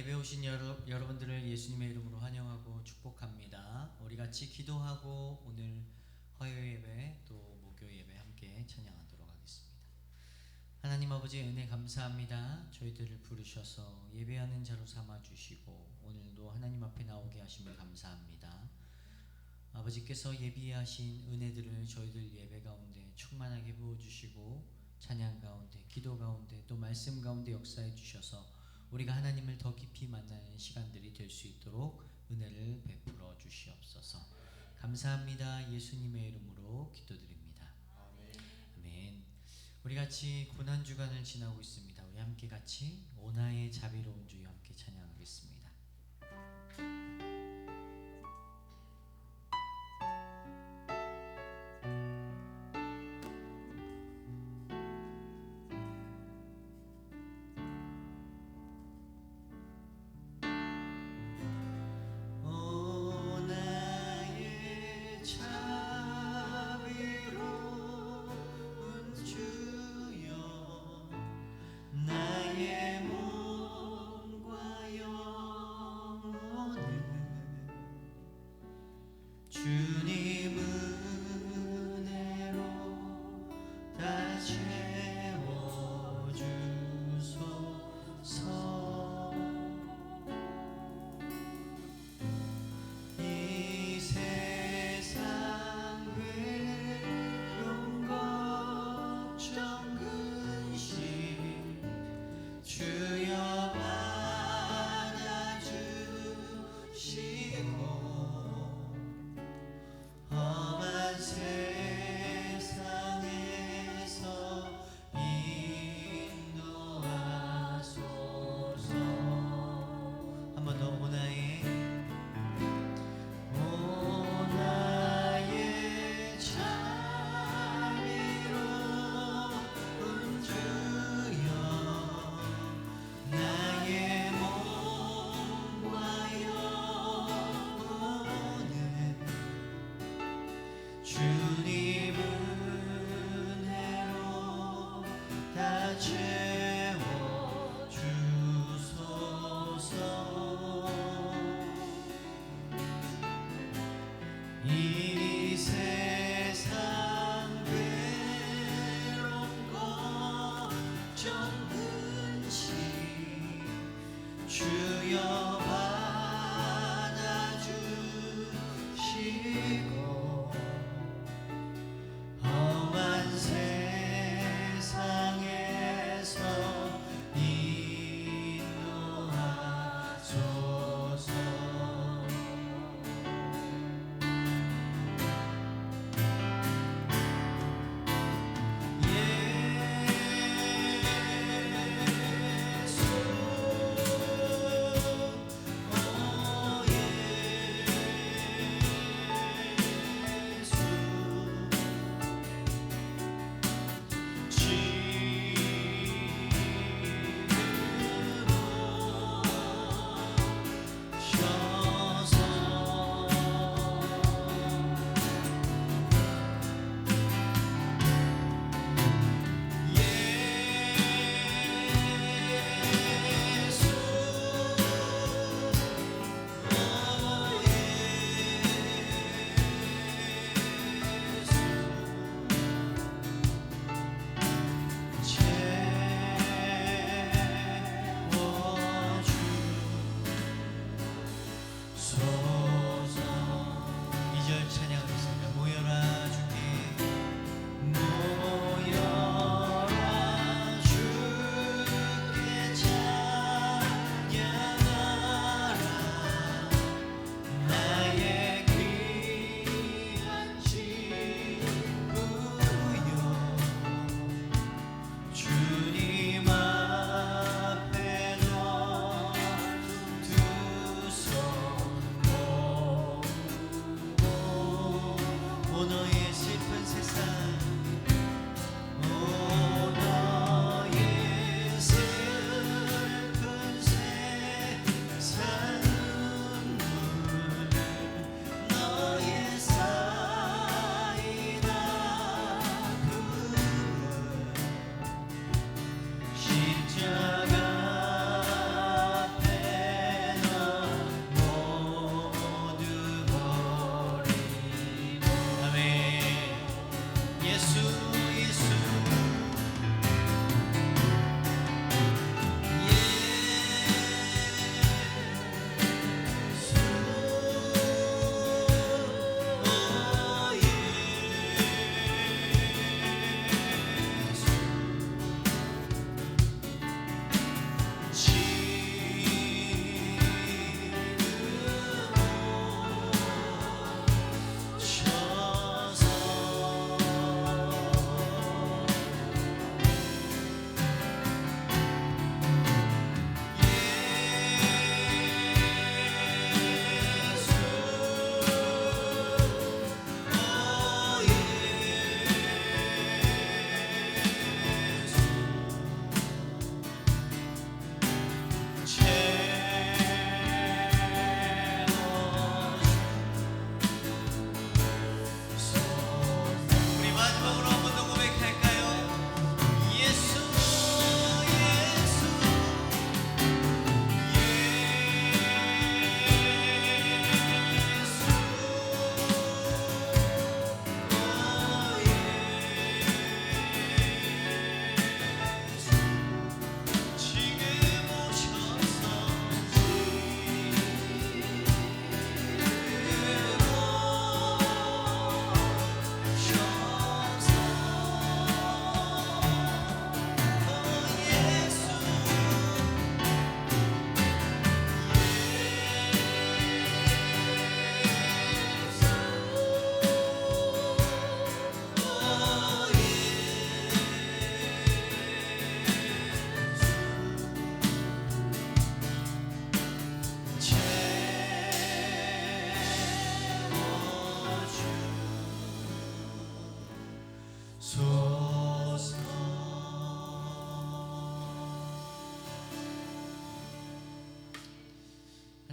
예배 오신 여러분들을 예수님의 이름으로 환영하고 축복합니다. 우리 같이 기도하고 오늘 화요 예배 또 목요 예배 함께 찬양하도록 하겠습니다. 하나님 아버지 은혜 감사합니다. 저희들을 부르셔서 예배하는 자로 삼아 주시고 오늘도 하나님 앞에 나오게 하심을 감사합니다. 아버지께서 예비하신 은혜들을 저희들 예배 가운데 충만하게 부어주시고 찬양 가운데 기도 가운데 또 말씀 가운데 역사해 주셔서 우리가 하나님을 더 깊이 만나는 시간들이 될 수 있도록 은혜를 베풀어 주시옵소서. 감사합니다. 예수님의 이름으로 기도드립니다. 아멘. 우리 같이 고난주간을 지나고 있습니다. 우리 함께 같이 오나의 자비로운 주여 함께 찬양하겠습니다.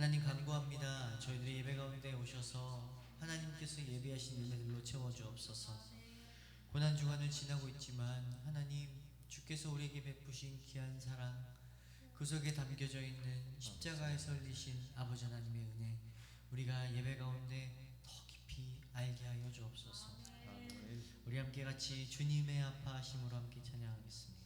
하나님 간구합니다. 저희들이 예배 가운데 오셔서 하나님께서 예비하신 은혜들로 채워주옵소서. 고난 주간을 지나고 있지만 하나님 주께서 우리에게 베푸신 귀한 사랑, 그 속에 담겨져 있는 십자가에서 흘리신 아버지 하나님의 은혜, 우리가 예배 가운데 더 깊이 알게 하여 주옵소서. 우리 함께 같이 주님의 아파하심으로 함께 찬양하겠습니다.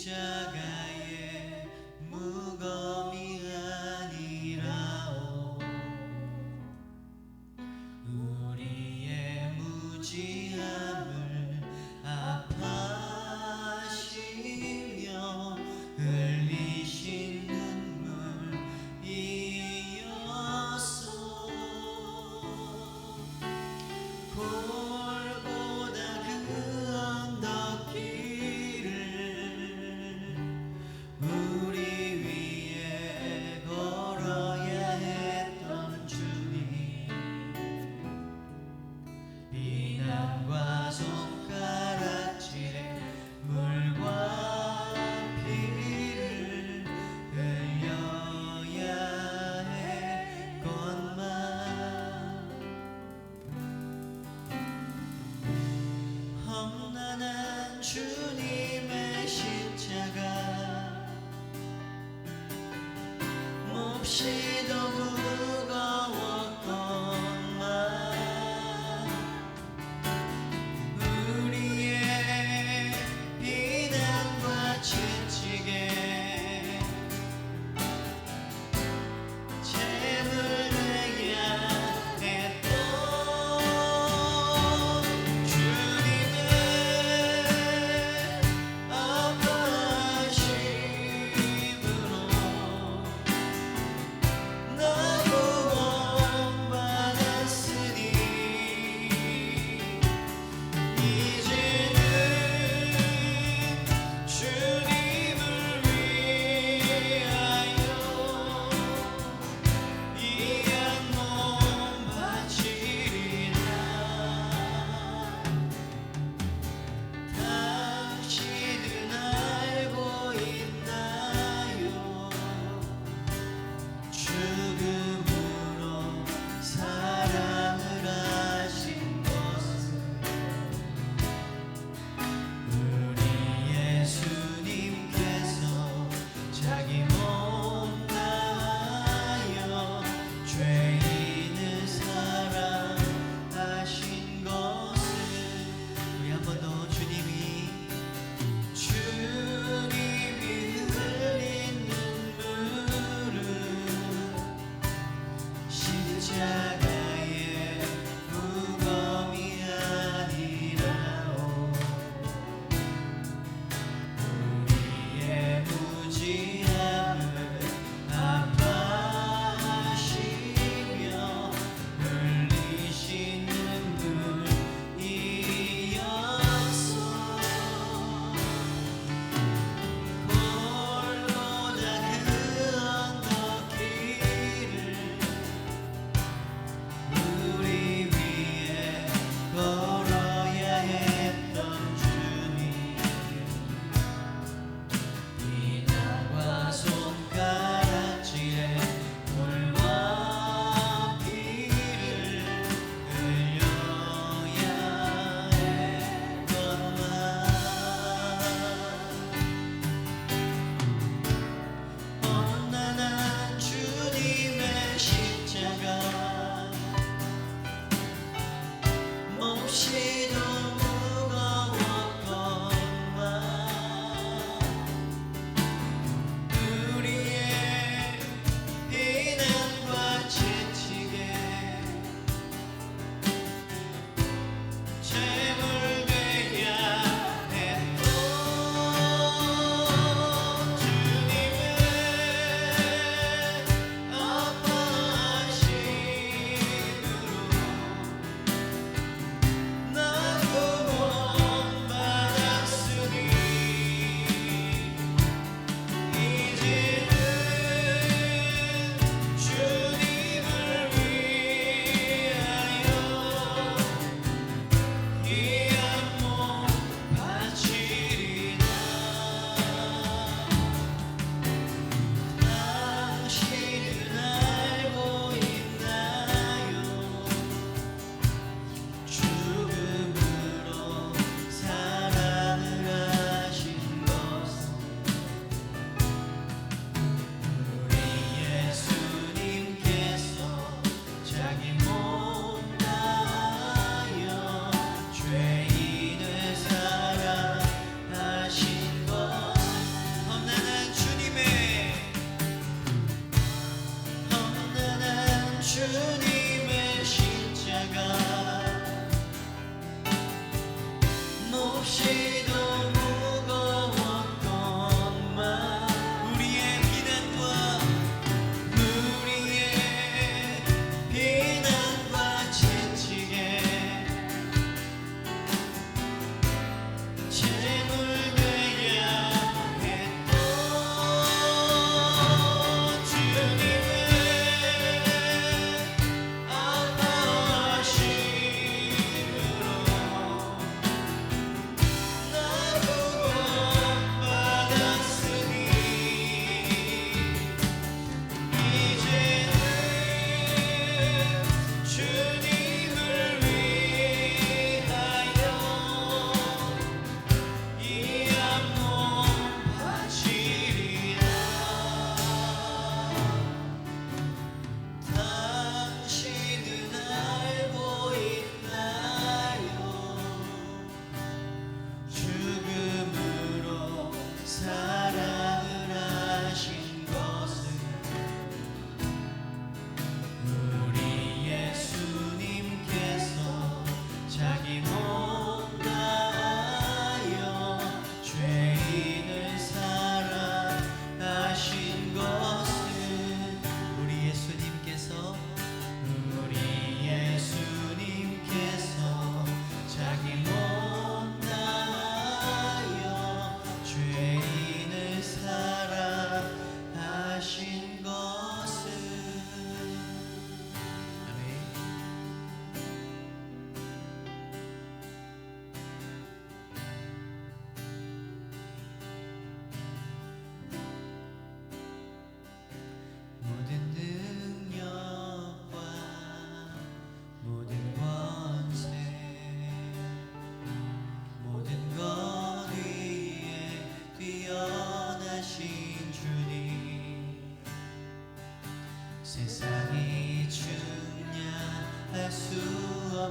십자가의 무거움이 아니라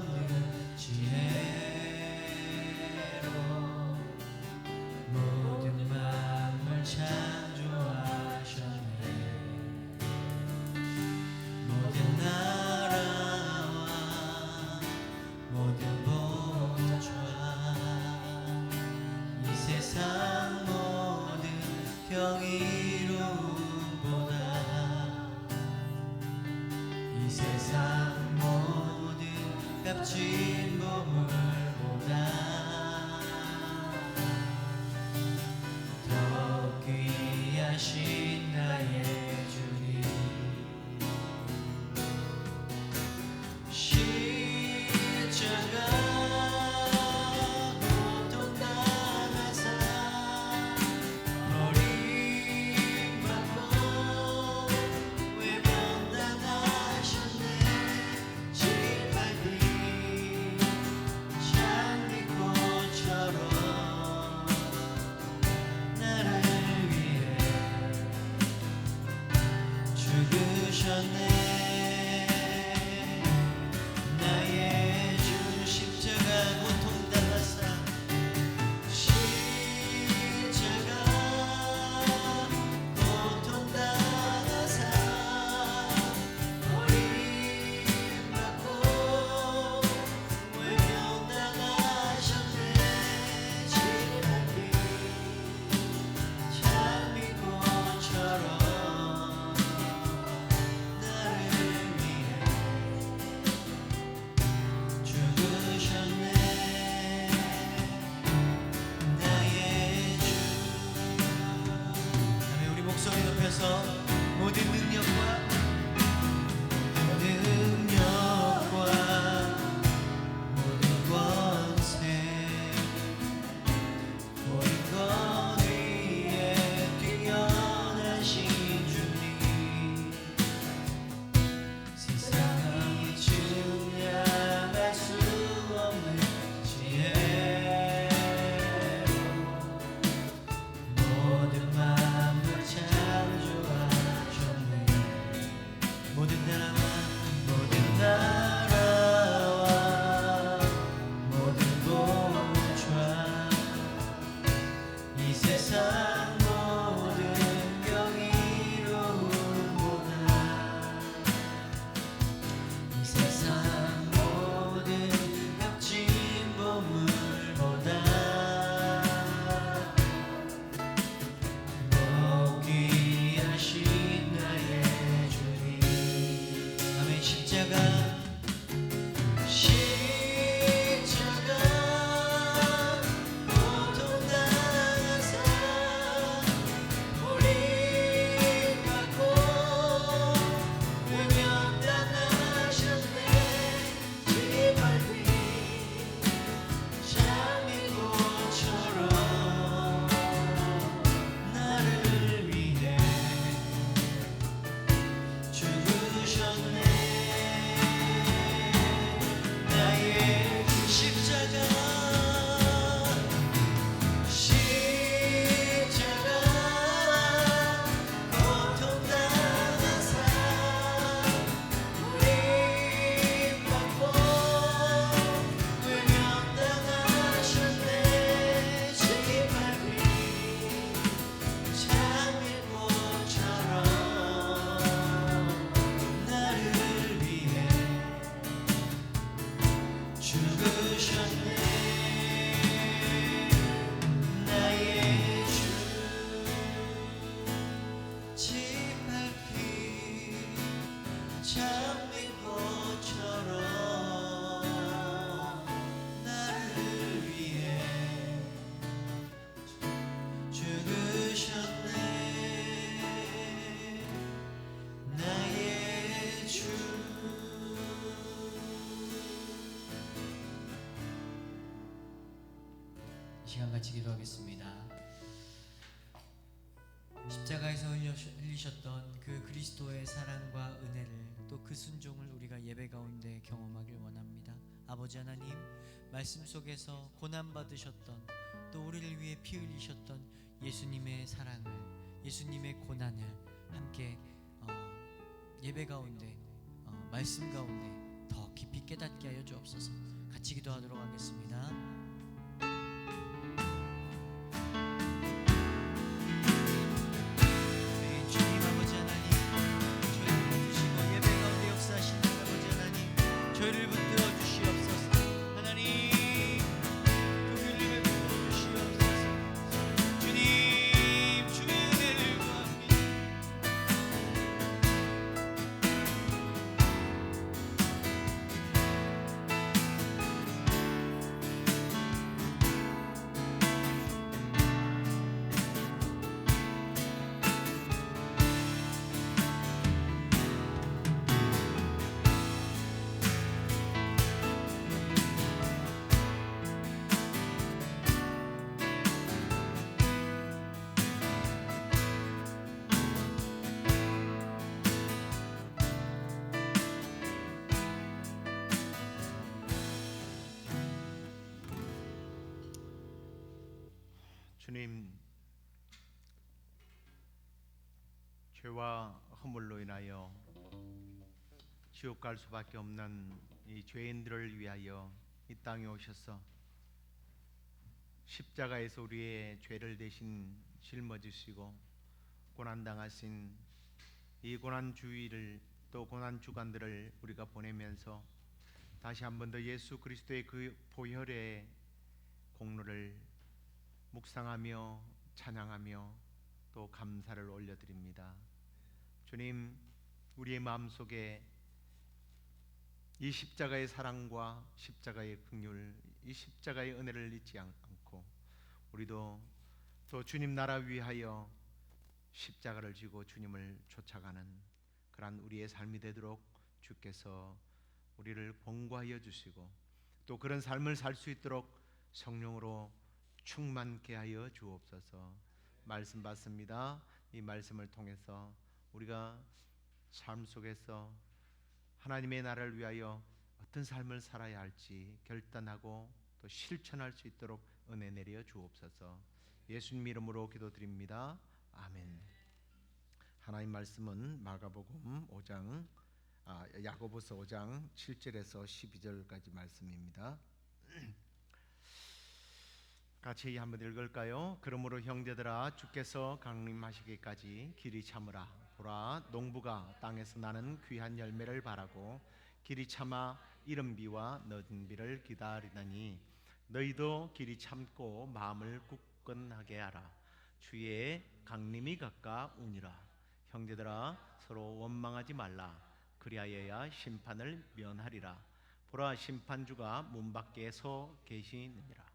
없는 지혜로 모든 만물 창조하셨네. 모든 나라와 모든 보좌 이 세상 모든 경이로움보다 이 세상 모든 값진 보물보다 더 귀하신 나의 주님. 십자가 고통 당하사 버림받고 외면당하셨네. 질밟힌 장미꽃처럼 나를 위해 죽으셨네. 나의 주 십자가 고통 당하사 십자가 고통 당하사 버림받고 외면당하셨네. 질밟힌 장미꽃처럼 나를 위해 죽으셨네. 나의 주. 다음에 우리 목소리 높여서 모든 능력과 모든 권세 모든 것 위에 뛰어나신 주님. 세상이 증량할 수 없는 지혜로 모든 만물 창조하셨네. 모든 나라와 모든 보좌 이 세상 모든 경이로움보다 이 세상 모든 값진 보물보다 더 귀하신 나의 주님. 아멘. 십자가 고통 당하사 버림받고 외면당하셨네. 질밟힌 장미꽃처럼 나를 위해 죽으셨네. 나의 십자가 고통 당하사 버림받고 외면당하셨네. 질밟힌 장미꽃처럼 나를 위해 죽으셨네. 나의 주. 짓밟힌 장미꽃처럼 나를 위해 죽으셨네. 나의 주. 이 시간 같이 기도하겠습니다. 십자가에서 흘리셨던 그 그리스도의 사랑과 은혜를 또 그 순종을 우리가 예배 가운데 경험하길 원합니다. 아버지 하나님, 말씀 속에서 고난 받으셨던 또 우리를 위해 피 흘리셨던 예수님의 사랑을, 예수님의 고난을 함께 예배 가운데 말씀 가운데 더 깊이 깨닫게 하여 주옵소서. 같이 기도하도록 하겠습니다. 주님 아버지 하나님, 저희를 붙드시고 예배 가운데 역사하시는 아버지 하나님, 저희를 붙들어 주시옵소서. 하나님, 교회를 붙들어 주시옵소서. 주님, 주의 은혜를 구합니다. 주님, 죄와 허물로 인하여 지옥 갈 수밖에 없는 이 죄인들을 위하여 이 땅에 오셔서 십자가에서 우리의 죄를 대신 짊어지시고 고난당하신 이 고난주의를 또 고난주간들을 우리가 보내면서 다시 한 번 더 예수 그리스도의 그 보혈의 공로를 묵상하며 찬양하며 또 감사를 올려드립니다. 주님, 우리의 마음속에 이 십자가의 사랑과 십자가의 긍휼, 이 십자가의 은혜를 잊지 않고 우리도 또 주님 나라 위하여 십자가를 지고 주님을 쫓아가는 그러한 우리의 삶이 되도록 주께서 우리를 권고하여 주시고 또 그런 삶을 살 수 있도록 성령으로 충만케 하여 주옵소서. 말씀 받습니다. 이 말씀을 통해서 우리가 삶 속에서 하나님의 나라를 위하여 어떤 삶을 살아야 할지 결단하고 또 실천할 수 있도록 은혜 내려 주옵소서. 예수님 이름으로 기도드립니다. 아멘. 하나님 말씀은 마가복음 5장 야고보서 5장 7절에서 12절까지 말씀입니다. 같이 한번 읽을까요? 그러므로 형제들아, 주께서 강림하시기까지 길이 참으라. 보라, 농부가 땅에서 나는 귀한 열매를 바라고 길이 참아 이른 비와 늦은 비를 기다리더니 너희도 길이 참고 마음을 굳건하게 하라. 주의 강림이 가까우니라. 형제들아, 서로 원망하지 말라. 그리하여야 심판을 면하리라. 보라, 심판주가 문 밖에 서 계시느니라.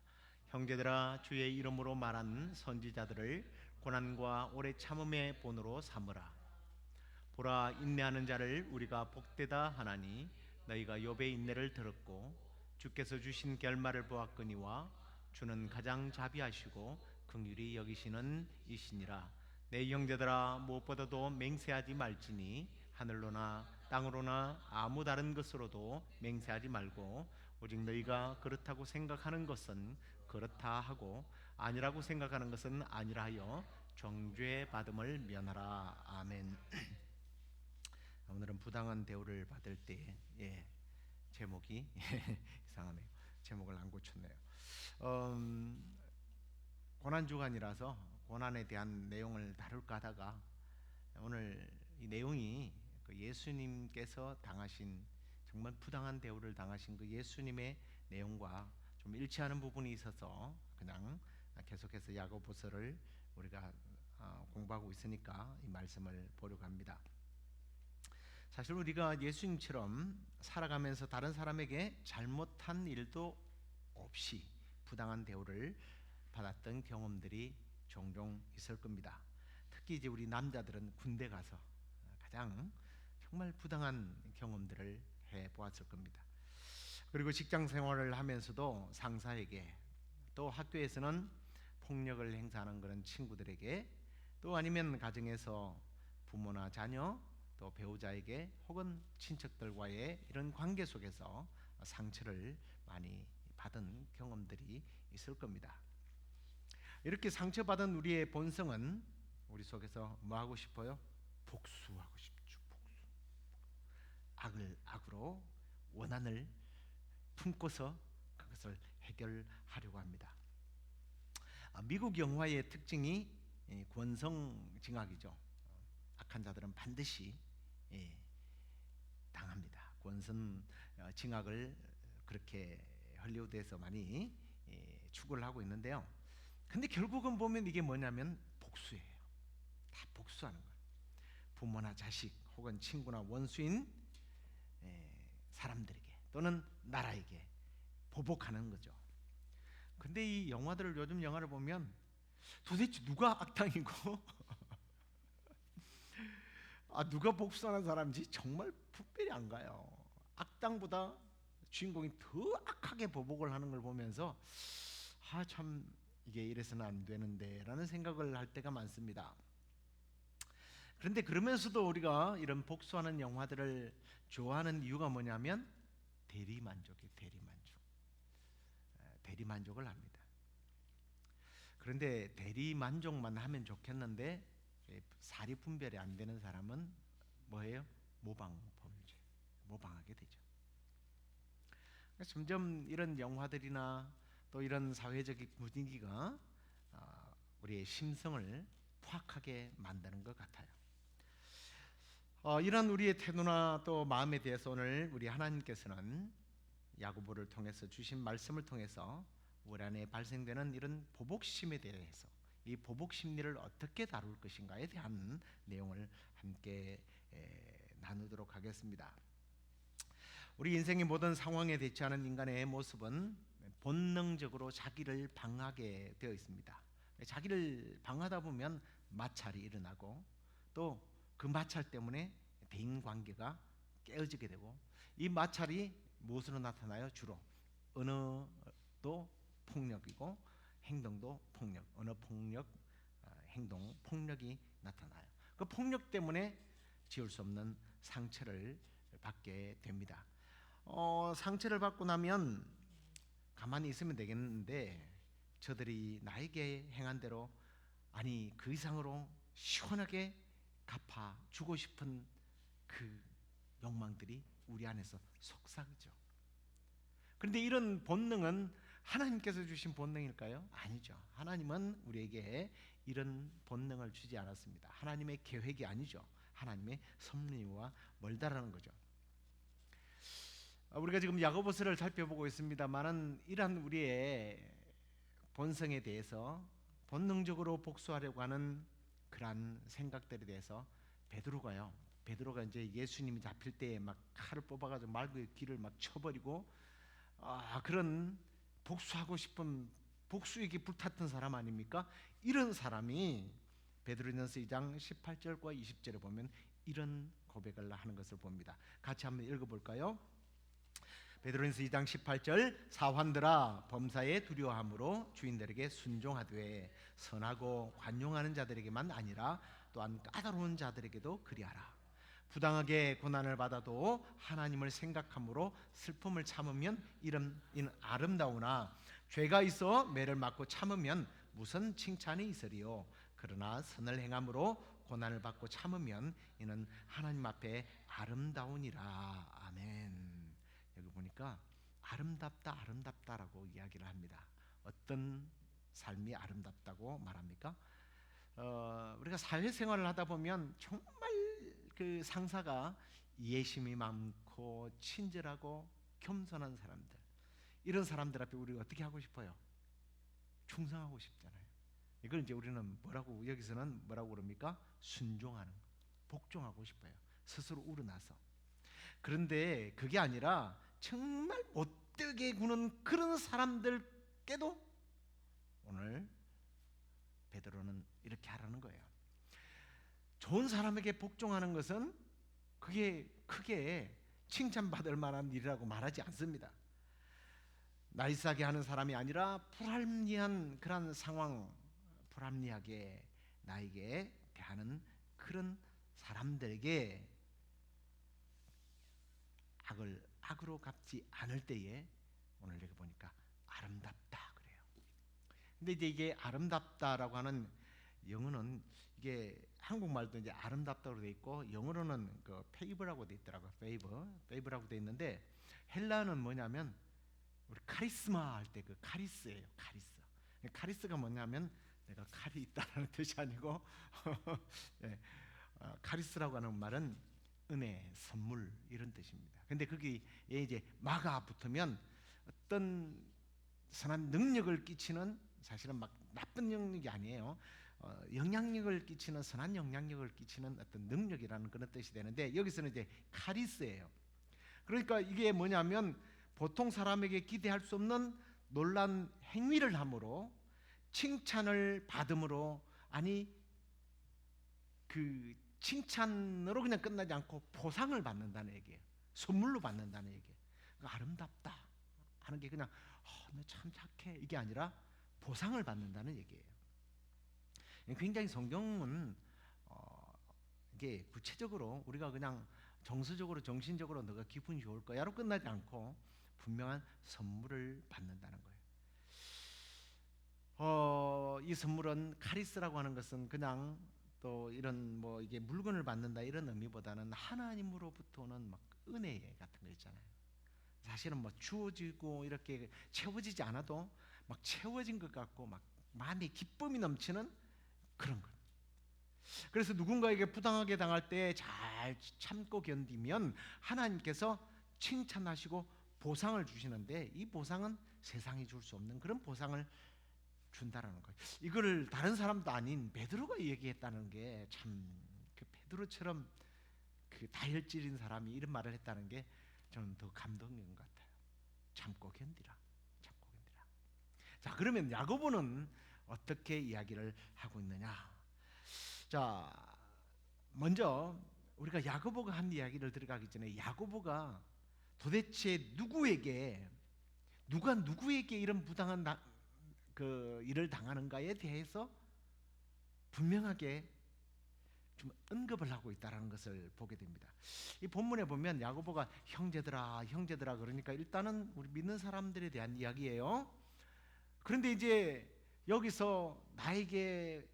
형제들아, 주의 이름으로 말한 선지자들을 고난과 오래 참음의 본으로 삼으라. 보라, 인내하는 자를 우리가 복되다 하나니 너희가 욥의 인내를 들었고 주께서 주신 결말을 보았거니와 주는 가장 자비하시고 긍휼히 여기시는 이시니라. 내 형제들아, 무엇보다도 맹세하지 말지니 하늘로나 땅으로나 아무 다른 것으로도 맹세하지 말고 오직 너희가 그렇다고 생각하는 것은 그렇다 하고 아니라고 생각하는 것은 아니라 하여 정죄 받음을 면하라. 아멘. 오늘은 부당한 대우를 받을 때 제목이 이상하네요. 제목을 안 고쳤네요. 고난주간이라서 고난에 대한 내용을 다룰까 하다가 오늘 이 내용이 그 예수님께서 당하신 정말 부당한 대우를 당하신 그 예수님의 내용과 좀 일치하는 부분이 있어서 그냥 계속해서 야고보서를 우리가 공부하고 있으니까 이 말씀을 보려고 합니다. 사실 우리가 예수님처럼 살아가면서 다른 사람에게 잘못한 일도 없이 부당한 대우를 받았던 경험들이 종종 있을 겁니다. 특히 이제 우리 남자들은 군대 가서 가장 정말 부당한 경험들을 해 보았을 겁니다. 그리고 직장 생활을 하면서도 상사에게 또 학교에서는 폭력을 행사하는 그런 친구들에게 또 아니면 가정에서 부모나 자녀 또 배우자에게 혹은 친척들과의 이런 관계 속에서 상처를 많이 받은 경험들이 있을 겁니다. 이렇게 상처받은 우리의 본성은 우리 속에서 뭐 하고 싶어요? 복수하고 싶죠. 복수. 악을 악으로 원한을 품고서 그것을 해결하려고 합니다. 미국 영화의 특징이 권성징악이죠. 악한 자들은 반드시 당합니다. 권선징악을 그렇게 헐리우드에서 많이 추구를 하고 있는데요. 근데 결국은 보면 이게 뭐냐면 복수예요. 다 복수하는 거예요. 부모나 자식 혹은 친구나 원수인 사람들에게 또는 나라에게 보복하는 거죠. 근데 이 영화들을 요즘 영화를 보면 도대체 누가 악당이고 누가 복수하는 사람인지 정말 분별이 안 가요. 악당보다 주인공이 더 악하게 보복을 하는 걸 보면서 참 이게 이래서는 안 되는데 라는 생각을 할 때가 많습니다. 그런데 그러면서도 우리가 이런 복수하는 영화들을 좋아하는 이유가 뭐냐면 대리만족이에요. 대리만족을 합니다. 그런데 대리만족만 하면 좋겠는데 사리분별이 안 되는 사람은 뭐예요? 모방하게 되죠. 점점 이런 영화들이나 또 이런 사회적인 분위기가 우리의 심성을 포악하게 만드는 것 같아요. 이런 우리의 태도나 또 마음에 대해서 오늘 우리 하나님께서는 야고보를 통해서 주신 말씀을 통해서 우리 안에 발생되는 이런 보복심에 대해서 이 보복 심리를 어떻게 다룰 것인가에 대한 내용을 함께 나누도록 하겠습니다. 우리 인생의 모든 상황에 대처하는 인간의 모습은 본능적으로 자기를 방하게 되어 있습니다. 자기를 방하다 보면 마찰이 일어나고 또 그 마찰 때문에 대인관계가 깨어지게 되고 이 마찰이 무엇으로 나타나요? 주로 언어도 폭력이고 행동도 폭력, 언어 폭력, 행동 폭력이 나타나요. 그 폭력 때문에 지울 수 없는 상처를 받게 됩니다. 상처를 받고 나면 가만히 있으면 되겠는데 저들이 나에게 행한 대로 아니 그 이상으로 시원하게 갚아주고 싶은 그 욕망들이 우리 안에서 속삭이죠. 그런데 이런 본능은 하나님께서 주신 본능일까요? 아니죠. 하나님은 우리에게 이런 본능을 주지 않았습니다. 하나님의 계획이 아니죠. 하나님의 섭리와 멀다라는 거죠. 우리가 지금 야고보서를 살펴보고 있습니다만은 이러한 우리의 본성에 대해서 본능적으로 복수하려고 하는 그러한 생각들에 대해서 베드로가 이제 예수님이 잡힐 때에 막 칼을 뽑아가지고 말그의 귀를 막 쳐버리고 그런 복수하고 싶은 복수에게 불탔던 사람 아닙니까? 이런 사람이 베드로전서 2장 18절과 20절에 보면 이런 고백을 하는 것을 봅니다. 같이 한번 읽어볼까요? 베드로전서 2장 18절 사환들아 범사에 두려워함으로 주인들에게 순종하되 선하고 관용하는 자들에게만 아니라 또한 까다로운 자들에게도 그리하라. 부당하게 고난을 받아도 하나님을 생각함으로 슬픔을 참으면 이는 아름다우나 죄가 있어 매를 맞고 참으면 무슨 칭찬이 있으리요. 그러나 선을 행함으로 고난을 받고 참으면 이는 하나님 앞에 아름다우니라. 아멘. 여기 보니까 아름답다라고 이야기를 합니다. 어떤 삶이 아름답다고 말합니까? 우리가 사회생활을 하다 보면 정말 그 상사가 이해심이 많고 친절하고 겸손한 사람들, 이런 사람들 앞에 우리가 어떻게 하고 싶어요? 충성하고 싶잖아요. 이걸 이제 우리는 여기서는 뭐라고 그럽니까? 순종하는, 복종하고 싶어요. 스스로 우러나서. 그런데 그게 아니라 정말 못되게 구는 그런 사람들께도 오늘 베드로는 이렇게 하라는 거예요. 좋은 사람에게 복종하는 것은 그게 크게 칭찬받을 만한 일이라고 말하지 않습니다. 나이스하게 하는 사람이 아니라 불합리한 그런 상황, 불합리하게 나에게 대하는 그런 사람들에게 악을 악으로 갚지 않을 때에 오늘 여기 보니까 아름답다 그래요. 근데 이제 이게 아름답다라고 하는 영어는 이게 한국말도 이제 아름답다고 돼 있고 영어로는 그 페이버라고 돼 있더라고요. 페이버라고 돼 있는데 헬라어는 뭐냐면 우리 카리스마 할 때 그 카리스예요. 카리스. 카리스가 뭐냐면 내가 칼이 있다는 뜻이 아니고 네, 카리스라고 하는 말은 은혜, 선물 이런 뜻입니다. 근데 거기에 이제 마가 붙으면 어떤 선한 능력을 끼치는, 사실은 막 나쁜 영역이 아니에요. 영향력을 끼치는, 선한 영향력을 끼치는 어떤 능력이라는 그런 뜻이 되는데 여기서는 이제 카리스예요. 그러니까 이게 뭐냐면 보통 사람에게 기대할 수 없는 놀란 행위를 함으로, 칭찬을 받음으로, 아니 그 칭찬으로 그냥 끝나지 않고 보상을 받는다는 얘기예요. 선물로 받는다는 얘기예요. 그러니까 아름답다 하는 게 그냥 너 참 착해 이게 아니라 보상을 받는다는 얘기예요. 굉장히 성경은 이게 구체적으로 우리가 그냥 정서적으로 정신적으로 너가 기분이 좋을 거야로 끝나지 않고 분명한 선물을 받는다는 거예요. 이 선물은 카리스라고 하는 것은 그냥 또 이런 뭐 이게 물건을 받는다 이런 의미보다는 하나님으로부터 오는 막 은혜 같은 거 있잖아요. 사실은 뭐 주어지고 이렇게 채워지지 않아도 막 채워진 것 같고 막 마음에 기쁨이 넘치는 그런 것. 그래서 누군가에게 부당하게 당할 때 잘 참고 견디면 하나님께서 칭찬하시고 보상을 주시는데, 이 보상은 세상이 줄 수 없는 그런 보상을 준다라는 거예요. 이거를 다른 사람도 아닌 베드로가 얘기했다는 게 참, 그 베드로처럼 그 다혈질인 사람이 이런 말을 했다는 게 저는 더 감동인 것 같아요. 참고 견디라, 참고 견디라. 자, 그러면 야고보는 어떻게 이야기를 하고 있느냐? 자, 먼저 우리가 야고보가 한 이야기를 들어가기 전에 야고보가 도대체 누가 누구에게 이런 부당한 그 일을 당하는가에 대해서 분명하게 좀 언급을 하고 있다는 것을 보게 됩니다. 이 본문에 보면 야고보가 형제들아 그러니까 일단은 우리 믿는 사람들에 대한 이야기예요. 그런데 이제 여기서 나에게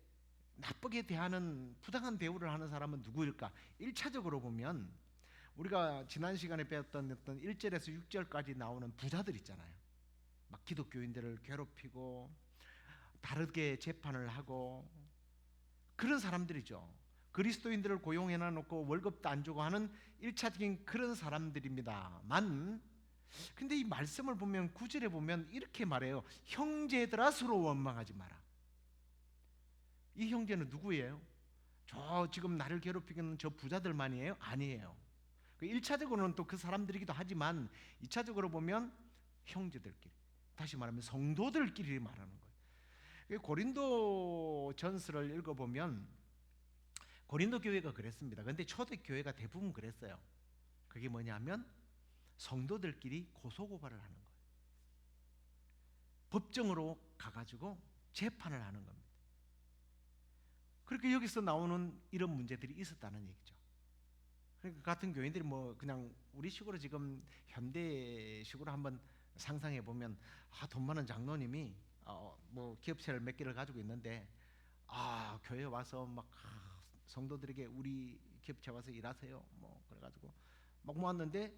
나쁘게 대하는, 부당한 대우를 하는 사람은 누구일까? 1차적으로 보면 우리가 지난 시간에 배웠던 어떤 1절에서 6절까지 나오는 부자들 있잖아요. 막 기독교인들을 괴롭히고 다르게 재판을 하고 그런 사람들이죠. 그리스도인들을 고용해 놔놓고 월급도 안 주고 하는 1차적인 그런 사람들입니다만, 근데 이 말씀을 보면 9절에 보면 이렇게 말해요. 형제들아 서로 원망하지 마라. 이 형제는 누구예요? 저 지금 나를 괴롭히는 저 부자들만이에요? 아니에요. 1차적으로는 또 그 사람들이기도 하지만 2차적으로 보면 형제들끼리, 다시 말하면 성도들끼리 말하는 거예요. 고린도 전서를 읽어보면 고린도 교회가 그랬습니다. 그런데 초대 교회가 대부분 그랬어요. 그게 뭐냐면 성도들끼리 고소고발을 하는 거예요. 법정으로 가가지고 재판을 하는 겁니다. 그렇게 여기서 나오는 이런 문제들이 있었다는 얘기죠. 그러니까 같은 교인들이 뭐 그냥 우리식으로 지금 현대식으로 한번 상상해 보면, 돈 많은 장로님이 뭐 기업체를 몇 개를 가지고 있는데 교회 와서 막 성도들에게 우리 기업체 와서 일하세요 뭐 그래가지고 막 모았는데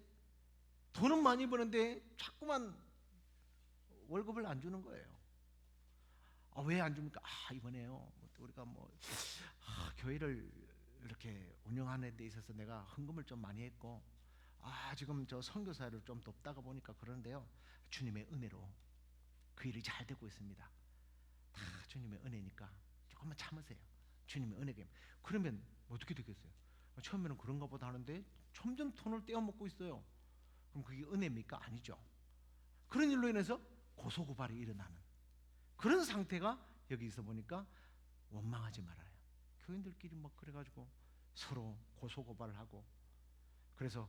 돈은 많이 버는데 자꾸만 월급을 안 주는 거예요. 왜 안 줍니까? 이번에요 우리가 뭐 교회를 이렇게 운영하는 데 있어서 내가 헌금을 좀 많이 했고 지금 저 선교사를 좀 돕다가 보니까 그러는데요, 주님의 은혜로 그 일이 잘 되고 있습니다. 다 주님의 은혜니까 조금만 참으세요. 주님의 은혜가. 그러면 어떻게 되겠어요? 처음에는 그런가 보다 하는데 점점 돈을 떼어먹고 있어요. 그럼 그게 은혜입니까? 아니죠. 그런 일로 인해서 고소고발이 일어나는 그런 상태가 여기서 보니까 원망하지 말아요. 교인들끼리 막 그래가지고 서로 고소고발을 하고, 그래서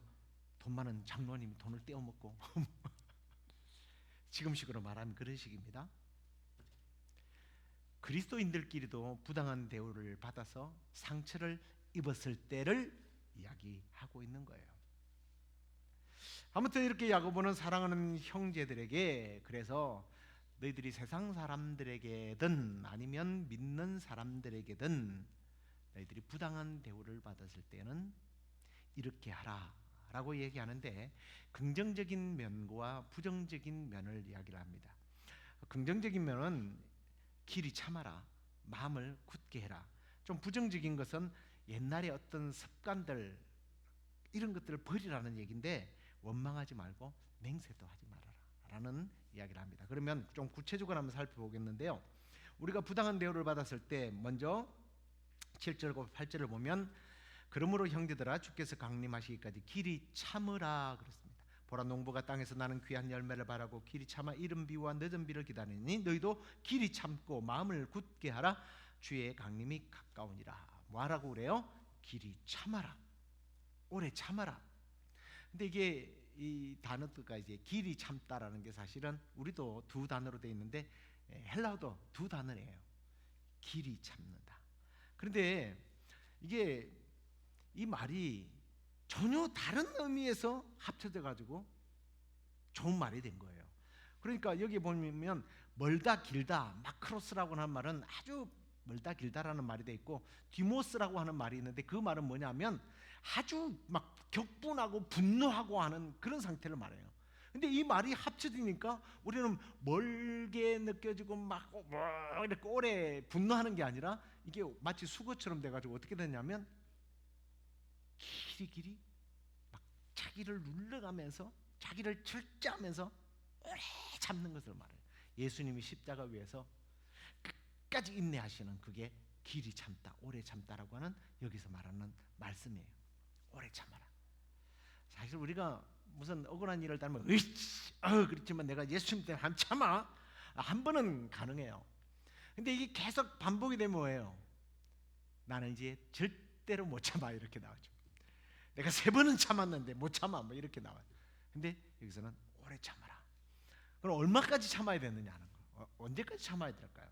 돈 많은 장로님이 돈을 떼어먹고 지금식으로 말하면 그런 식입니다. 그리스도인들끼리도 부당한 대우를 받아서 상처를 입었을 때를 이야기하고 있는 거예요. 아무튼 이렇게 야고보는 사랑하는 형제들에게, 그래서 너희들이 세상 사람들에게든 아니면 믿는 사람들에게든 너희들이 부당한 대우를 받았을 때는 이렇게 하라라고 얘기하는데 긍정적인 면과 부정적인 면을 이야기를 합니다. 긍정적인 면은 길이 참아라, 마음을 굳게 해라. 좀 부정적인 것은 옛날의 어떤 습관들 이런 것들을 버리라는 얘기인데 원망하지 말고 맹세도 하지 말아라라는 이야기를 합니다. 그러면 좀 구체적으로 한번 살펴보겠는데요. 우리가 부당한 대우를 받았을 때 먼저 7절과 8절을 보면 그러므로 형제들아 주께서 강림하시기까지 길이 참으라 그랬습니다. 보라 농부가 땅에서 나는 귀한 열매를 바라고 길이 참아 이른 비와 늦은 비를 기다리니 너희도 길이 참고 마음을 굳게 하라. 주의 강림이 가까우니라. 뭐하라고 그래요? 길이 참아라. 오래 참아라. 근데 이게 이 단어가 이제 길이 참다라는 게 사실은 우리도 두 단어로 되어 있는데 헬라어도 두 단어예요. 길이 참는다. 그런데 이게 이 말이 전혀 다른 의미에서 합쳐져 가지고 좋은 말이 된 거예요. 그러니까 여기 보면 멀다 길다 마크로스라고 하는 말은 아주 멀다 길다라는 말이 돼 있고 디모스라고 하는 말이 있는데 그 말은 뭐냐면 아주 막 격분하고 분노하고 하는 그런 상태를 말해요. 근데 이 말이 합쳐지니까 우리는 멀게 느껴지고 막 이렇게 오래 분노하는 게 아니라 이게 마치 수거처럼 돼가지고 어떻게 되냐면 길이 막 자기를 눌러가면서 자기를 절제하면서 오래 참는 것을 말해요. 예수님이 십자가 위에서 끝까지 인내하시는 그게 길이 참다, 오래 참다라고 하는 여기서 말하는 말씀이에요. 오래 참아라. 사실 우리가 무슨 억울한 일을 따르면 그렇지만 내가 예수님 때문에 한 참아 한 번은 가능해요. 근데 이게 계속 반복이 되면 뭐예요? 나는 이제 절대로 못 참아 이렇게 나오죠. 내가 3번은 참았는데 못 참아 뭐 이렇게 나와요. 근데 여기서는 오래 참아라. 그럼 얼마까지 참아야 되느냐는 거. 언제까지 참아야 될까요?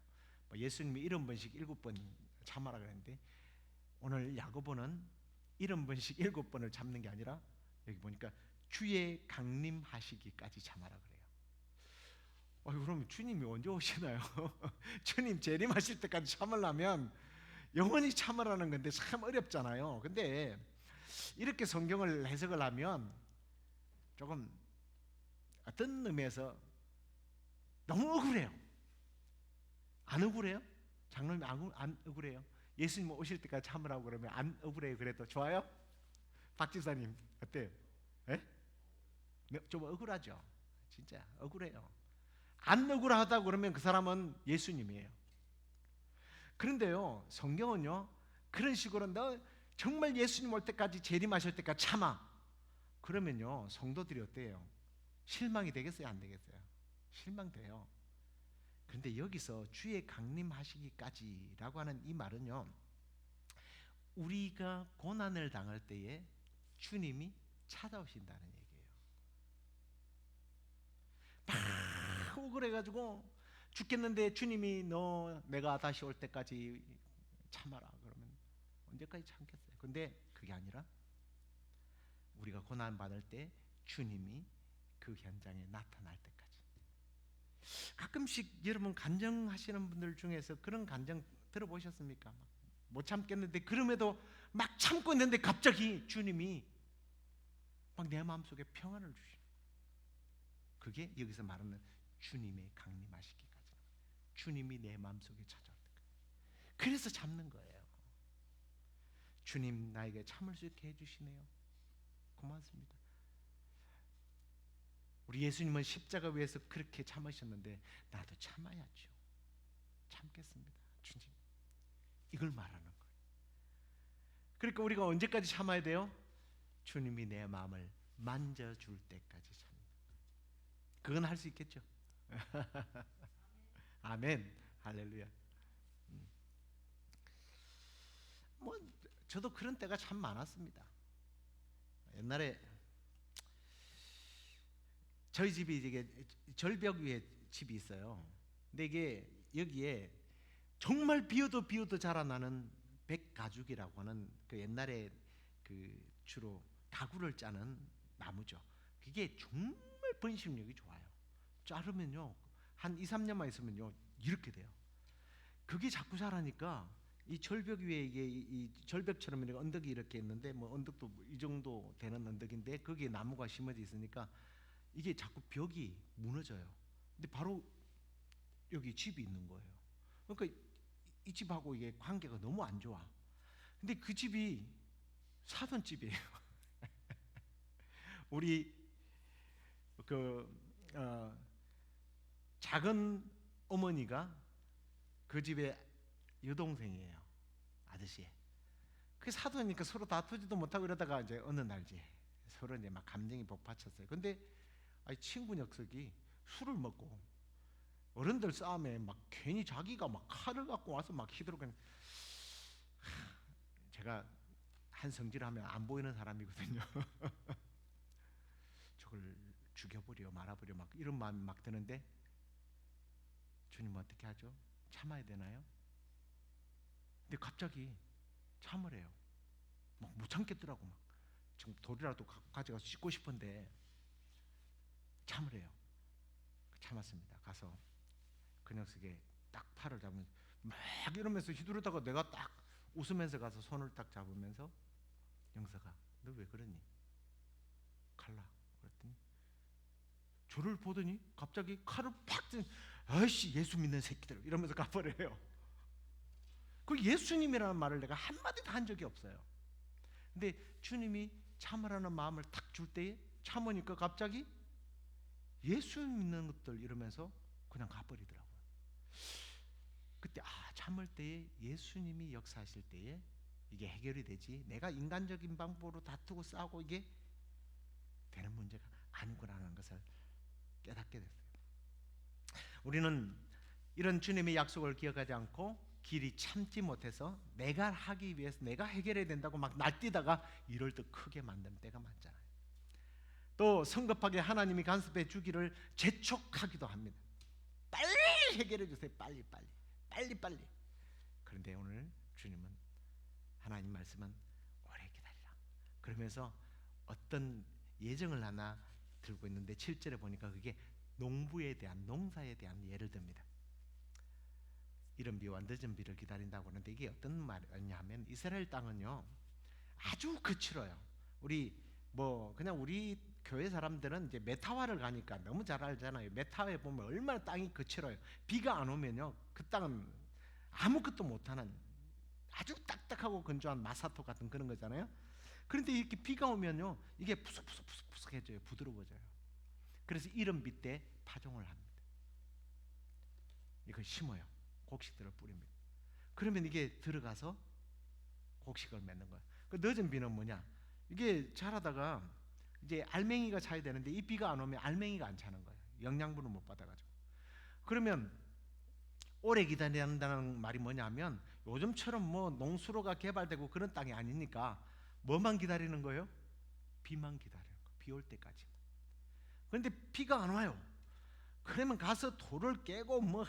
예수님이 70번씩 7번 참아라 그랬는데 오늘 야고보는 70번씩 7번을 참는 게 아니라 여기 보니까 주의 강림하시기까지 참아라 그래요. 그럼 주님이 언제 오시나요? 주님 재림하실 때까지 참으려면 영원히 참으라는 건데 참 어렵잖아요. 근데 이렇게 성경을 해석을 하면 조금 어떤 의미에서 너무 억울해요. 안 억울해요? 장로님 안 억울해요? 예수님 오실 때까지 참으라고 그러면 안 억울해요? 그래도 좋아요? 박 지사님 어때요? 에? 좀 억울하죠? 진짜 억울해요. 안 억울하다고 그러면 그 사람은 예수님이에요. 그런데요 성경은요 그런 식으로 너 정말 예수님 올 때까지 재림하실 때까지 참아 그러면요 성도들이 어때요? 실망이 되겠어요? 안 되겠어요? 실망돼요. 그런데 여기서 주의 강림하시기까지라고 하는 이 말은요 우리가 고난을 당할 때에 주님이 찾아오신다는 얘기예요. 막 억울해가지고 죽겠는데 주님이 너 내가 다시 올 때까지 참아라 그러면 언제까지 참겠어요? 근데 그게 아니라 우리가 고난 받을 때 주님이 그 현장에 나타날 때까지. 가끔씩 여러분 간증하시는 분들 중에서 그런 간증 들어보셨습니까? 못 참겠는데 그럼에도 막 참고 있는데 갑자기 주님이 막 내 마음속에 평안을 주시는 그게 여기서 말하는 주님의 강림하시기까지 주님이 내 마음속에 찾아올 때까지. 그래서 참는 거예요. 주님 나에게 참을 수 있게 해주시네요. 고맙습니다. 우리 예수님은 십자가 위에서 그렇게 참으셨는데 나도 참아야죠. 참겠습니다. 주님. 이걸 말하는 거예요. 그러니까 우리가 언제까지 참아야 돼요? 주님이 내 마음을 만져줄 때까지 참는. 그건 할 수 있겠죠? 아멘. 할렐루야. 뭐 저도 그런 때가 참 많았습니다. 옛날에 저희 집이 이게 절벽 위에 집이 있어요. 근데 이게 여기에 정말 비워도 자라나는 백가죽이라고 하는 그 옛날에 그 주로 가구를 짜는 나무죠. 그게 정말 번식력이 좋아요. 자르면요 한 2, 3년만 있으면요 이렇게 돼요. 그게 자꾸 자라니까 이 절벽 위에 이게 이 절벽처럼 이렇게 언덕이 이렇게 있는데 뭐 언덕도 이 정도 되는 언덕인데 거기에 나무가 심어져 있으니까 이게 자꾸 벽이 무너져요. 근데 바로 여기 집이 있는 거예요. 그러니까 이 집하고 이게 관계가 너무 안 좋아. 근데 그 집이 사돈 집이에요. 우리 작은 어머니가 그 집의 여동생이에요. 아저씨. 그 사돈이니까 서로 다투지도 못하고 이러다가 이제 어느 날지 서로 이제 막 감정이 복받쳤어요. 근데 친구 녀석이 술을 먹고 어른들 싸움에 막 괜히 자기가 막 칼을 갖고 와서 막 휘두르고. 제가 한성질하면 안 보이는 사람이거든요. 저걸 죽여버려 말아버려 막 이런 마음이 막 드는데 주님 어떻게 하죠? 참아야 되나요? 근데 갑자기 참으래요. 막 못 참겠더라고. 막 지금 돌이라도 가져가서 씻고 싶은데 참으래요. 참았습니다. 가서 그 녀석의 딱 팔을 잡으면서 막 이러면서 휘두르다가 내가 딱 웃으면서 가서 손을 딱 잡으면서 영서가 너 왜 그러니? 칼라. 그랬더니 저를 보더니 갑자기 칼을 팍 든 아이씨 예수 믿는 새끼들 이러면서 가버려요. 그 예수님이라는 말을 내가 한마디도 한 적이 없어요. 근데 주님이 참으라는 마음을 탁 줄 때에 참으니까 갑자기 예수 믿는 것들 이러면서 그냥 가버리더라고요. 그때 참을 때에 예수님이 역사하실 때에 이게 해결이 되지 내가 인간적인 방법으로 다투고 싸우고 이게 되는 문제가 아니구나라는 것을 깨닫게 됐어요. 우리는 이런 주님의 약속을 기억하지 않고 길이 참지 못해서 내가 하기 위해서 내가 해결해야 된다고 막 날뛰다가 이를 더 크게 만드는 때가 많잖아요. 또 성급하게 하나님이 간섭해 주기를 재촉하기도 합니다. 빨리 해결해 주세요. 빨리. 그런데 오늘 주님은 하나님 말씀은 오래 기다리라. 그러면서 어떤 예정을 하나 들고 있는데 7절에 보니까 그게 농부에 대한 농사에 대한 예를 듭니다. 이른 비와 늦은 비를 기다린다고 하는데 이게 어떤 말이냐면 이스라엘 땅은요 아주 거칠어요. 우리 교회 사람들은 이제 메타와를 가니까 너무 잘 알잖아요. 메타와에 보면 얼마나 땅이 거칠어요. 비가 안 오면요 그 땅은 아무것도 못하는 아주 딱딱하고 건조한 마사토 같은 그런 거잖아요. 그런데 이렇게 비가 오면요 이게 푸석푸석해져요. 부드러워져요. 그래서 이른 비 때 파종을 합니다. 이걸 심어요. 곡식들을 뿌립니다. 그러면 이게 들어가서 곡식을 맺는 거예요. 그 늦은 비는 뭐냐? 이게 자라다가 이제 알맹이가 차야 되는데 이 비가 안 오면 알맹이가 안 차는 거예요. 영양분을 못 받아가지고. 그러면 오래 기다려야 한다는 말이 뭐냐면 요즘처럼 뭐 농수로가 개발되고 그런 땅이 아니니까 뭐만 기다리는 거예요? 비만 기다리는 거예요. 비 올 때까지. 그런데 비가 안 와요. 그러면 가서 돌을 깨고 뭐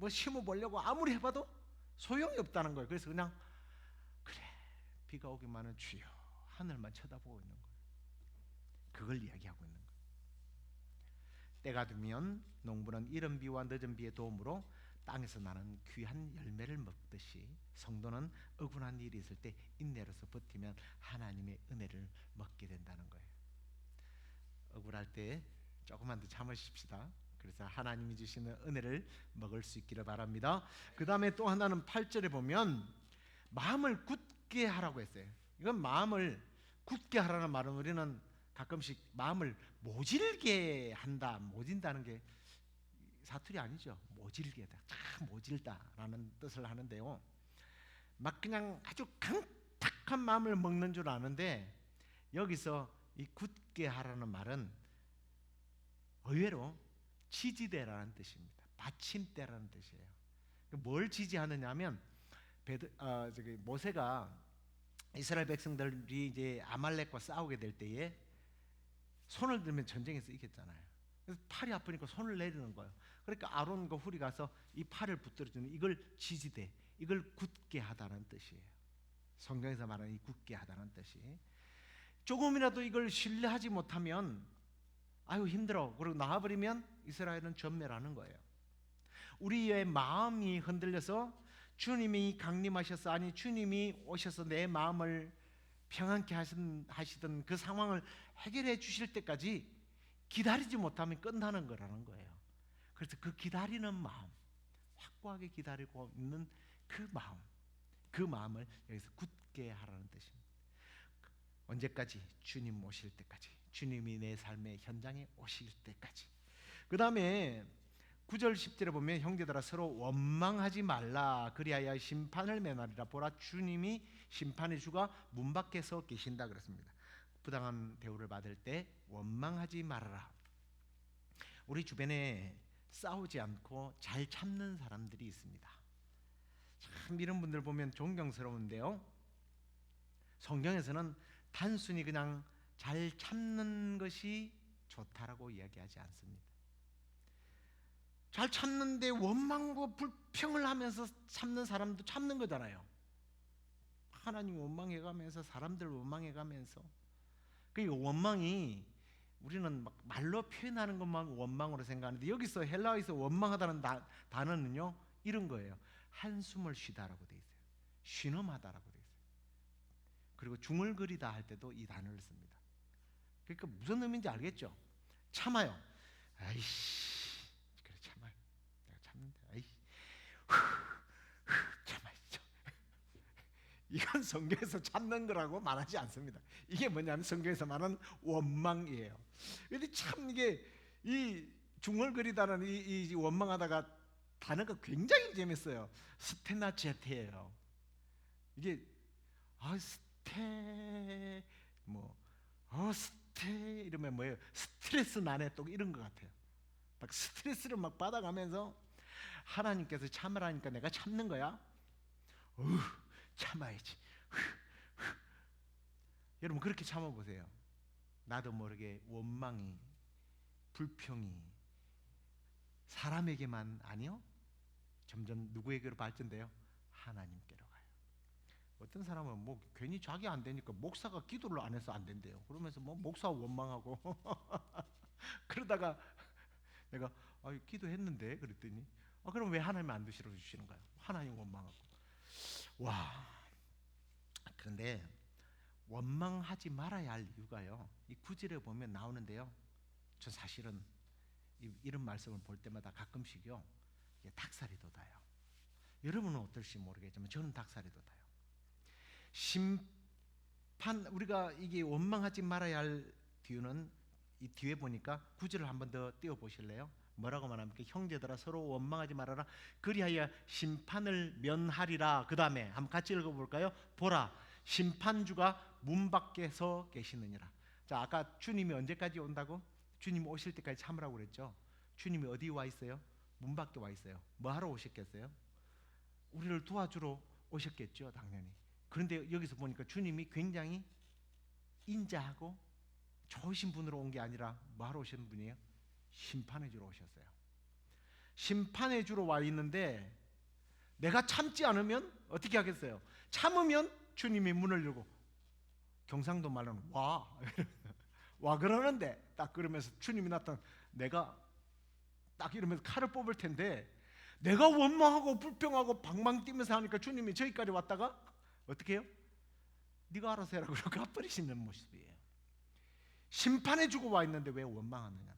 심어보려고 아무리 해봐도 소용이 없다는 거예요. 그래서 그냥 그래 비가 오기만 하면 주여 하늘만 쳐다보고 있는 거예요. 그걸 이야기하고 있는 거예요. 때가 되면 농부는 이른 비와 늦은 비의 도움으로 땅에서 나는 귀한 열매를 먹듯이 성도는 억울한 일이 있을 때 인내로서 버티면 하나님의 은혜를 먹게 된다는 거예요. 억울할 때 조금만 더 참으십시다. 그래서 하나님이 주시는 은혜를 먹을 수 있기를 바랍니다. 그 다음에 또 하나는 8절에 보면 마음을 굳게 하라고 했어요. 이건 마음을 굳게 하라는 말은 우리는 가끔씩 마음을 모질게 한다, 모진다는 게 사투리 아니죠. 모질게다, 모질다라는 뜻을 하는데요. 막 그냥 아주 강탁한 마음을 먹는 줄 아는데 여기서 이 굳게 하라는 말은 의외로 지지대라는 뜻입니다. 받침대라는 뜻이에요. 뭘 지지하느냐면 모세가 이스라엘 백성들이 이제 아말렉과 싸우게 될 때에 손을 들면 전쟁에서 이겼잖아요. 그래서 팔이 아프니까 손을 내리는 거예요. 그러니까 아론과 훌이 가서 이 팔을 붙들어주는 이걸 지지대, 이걸 굳게 하다는 뜻이에요. 성경에서 말하는 이 굳게 하다는 뜻이 조금이라도 이걸 신뢰하지 못하면 아유 힘들어 그러고 나와버리면 이스라엘은 전멸하는 거예요. 우리의 마음이 흔들려서 주님이 강림하셔서, 아니 주님이 오셔서 내 마음을 평안케 하시던 그 상황을 해결해 주실 때까지 기다리지 못하면 끝나는 거라는 거예요. 그래서 그 기다리는 마음, 확고하게 기다리고 있는 그 마음을 여기서 굳게 하라는 뜻입니다. 언제까지? 주님 오실 때까지, 주님이 내 삶의 현장에 오실 때까지. 그 다음에 9절 10절에 보면 형제들아 서로 원망하지 말라 그리하여 심판을 면하리라. 보라 주님이 심판의 주가 문 밖에 서 계신다 그랬습니다. 부당한 대우를 받을 때 원망하지 말아라. 우리 주변에 싸우지 않고 잘 참는 사람들이 있습니다. 참 이런 분들 보면 존경스러운데요, 성경에서는 단순히 그냥 잘 참는 것이 좋다라고 이야기하지 않습니다. 잘 참는데 원망과 불평을 하면서 참는 사람도 참는 거잖아요. 하나님 원망해가면서, 사람들 원망해가면서. 그 원망이 우리는 막 말로 표현하는 것만 원망으로 생각하는데, 여기서 헬라어에서 원망하다는 단어는요 이런 거예요. 한숨을 쉬다라고 돼 있어요. 쉬엄하다라고 돼 있어요. 그리고 중얼거리다 할 때도 이 단어를 씁니다. 그러니까 무슨 의미인지 알겠죠? 참아요. 아이씨, 그래 참아요. 내가 참는데, 아이씨, 참아야죠. 이건 성경에서 참는 거라고 말하지 않습니다. 이게 뭐냐면 성경에서 말하는 원망이에요. 근데 참 이게 이 중얼거리다는 이 원망하다가 단어가 굉장히 재밌어요. 스테나제테예요. 이게 스테 스테 이러면 뭐예요? 스트레스 나네 또 이런 것 같아요. 막 스트레스를 막 받아가면서 하나님께서 참으라니까 내가 참는 거야. 참아야지. 여러분 그렇게 참아보세요. 나도 모르게 원망이, 불평이 사람에게만 아니요, 점점 누구에게로 발전돼요? 하나님께로 가요. 어떤 사람은 뭐 괜히 자기 안 되니까 목사가 기도를 안 해서 안 된대요. 그러면서 뭐 목사 원망하고 그러다가 내가 기도했는데 그랬더니 그럼 왜 하나님 안 드시러 주시는 거예요? 하나님 원망하고. 와, 그런데 원망하지 말아야 할 이유가요, 이 구절에 보면 나오는데요, 저 사실은 이런 말씀을 볼 때마다 가끔씩요 닭살이 돋아요. 여러분은 어떨지 모르겠지만 저는 닭살이 돋아요. 심판, 우리가 이게 원망하지 말아야 할 이유는 이 뒤에 보니까 구절을 한번 더 띄워 보실래요? 뭐라고 말합니까? 형제들아 서로 원망하지 말아라 그리하여 심판을 면하리라. 그 다음에 한번 같이 읽어볼까요? 보라 심판주가 문 밖에 서 계시느니라. 자, 아까 주님이 언제까지 온다고? 주님 오실 때까지 참으라고 그랬죠. 주님이 어디 와 있어요? 문 밖에 와 있어요. 뭐 하러 오셨겠어요? 우리를 도와주러 오셨겠죠, 당연히. 그런데 여기서 보니까 주님이 굉장히 인자하고 좋으신 분으로 온 게 아니라 뭐 하러 오신 분이에요? 심판해 주러 오셨어요. 심판해 주러 와 있는데 내가 참지 않으면 어떻게 하겠어요? 참으면 주님이 문을 열고, 경상도 말로는 와 그러는데 딱 그러면서 주님이 나타나, 내가 딱 이러면서 칼을 뽑을 텐데 내가 원망하고 불평하고 방방 뛰면서 하니까 주님이 저기까지 왔다가 어떻게 해요? 네가 알아서 해라 그러고 가버리시는 모습이에요. 심판해 주고 와 있는데 왜 원망하느냐는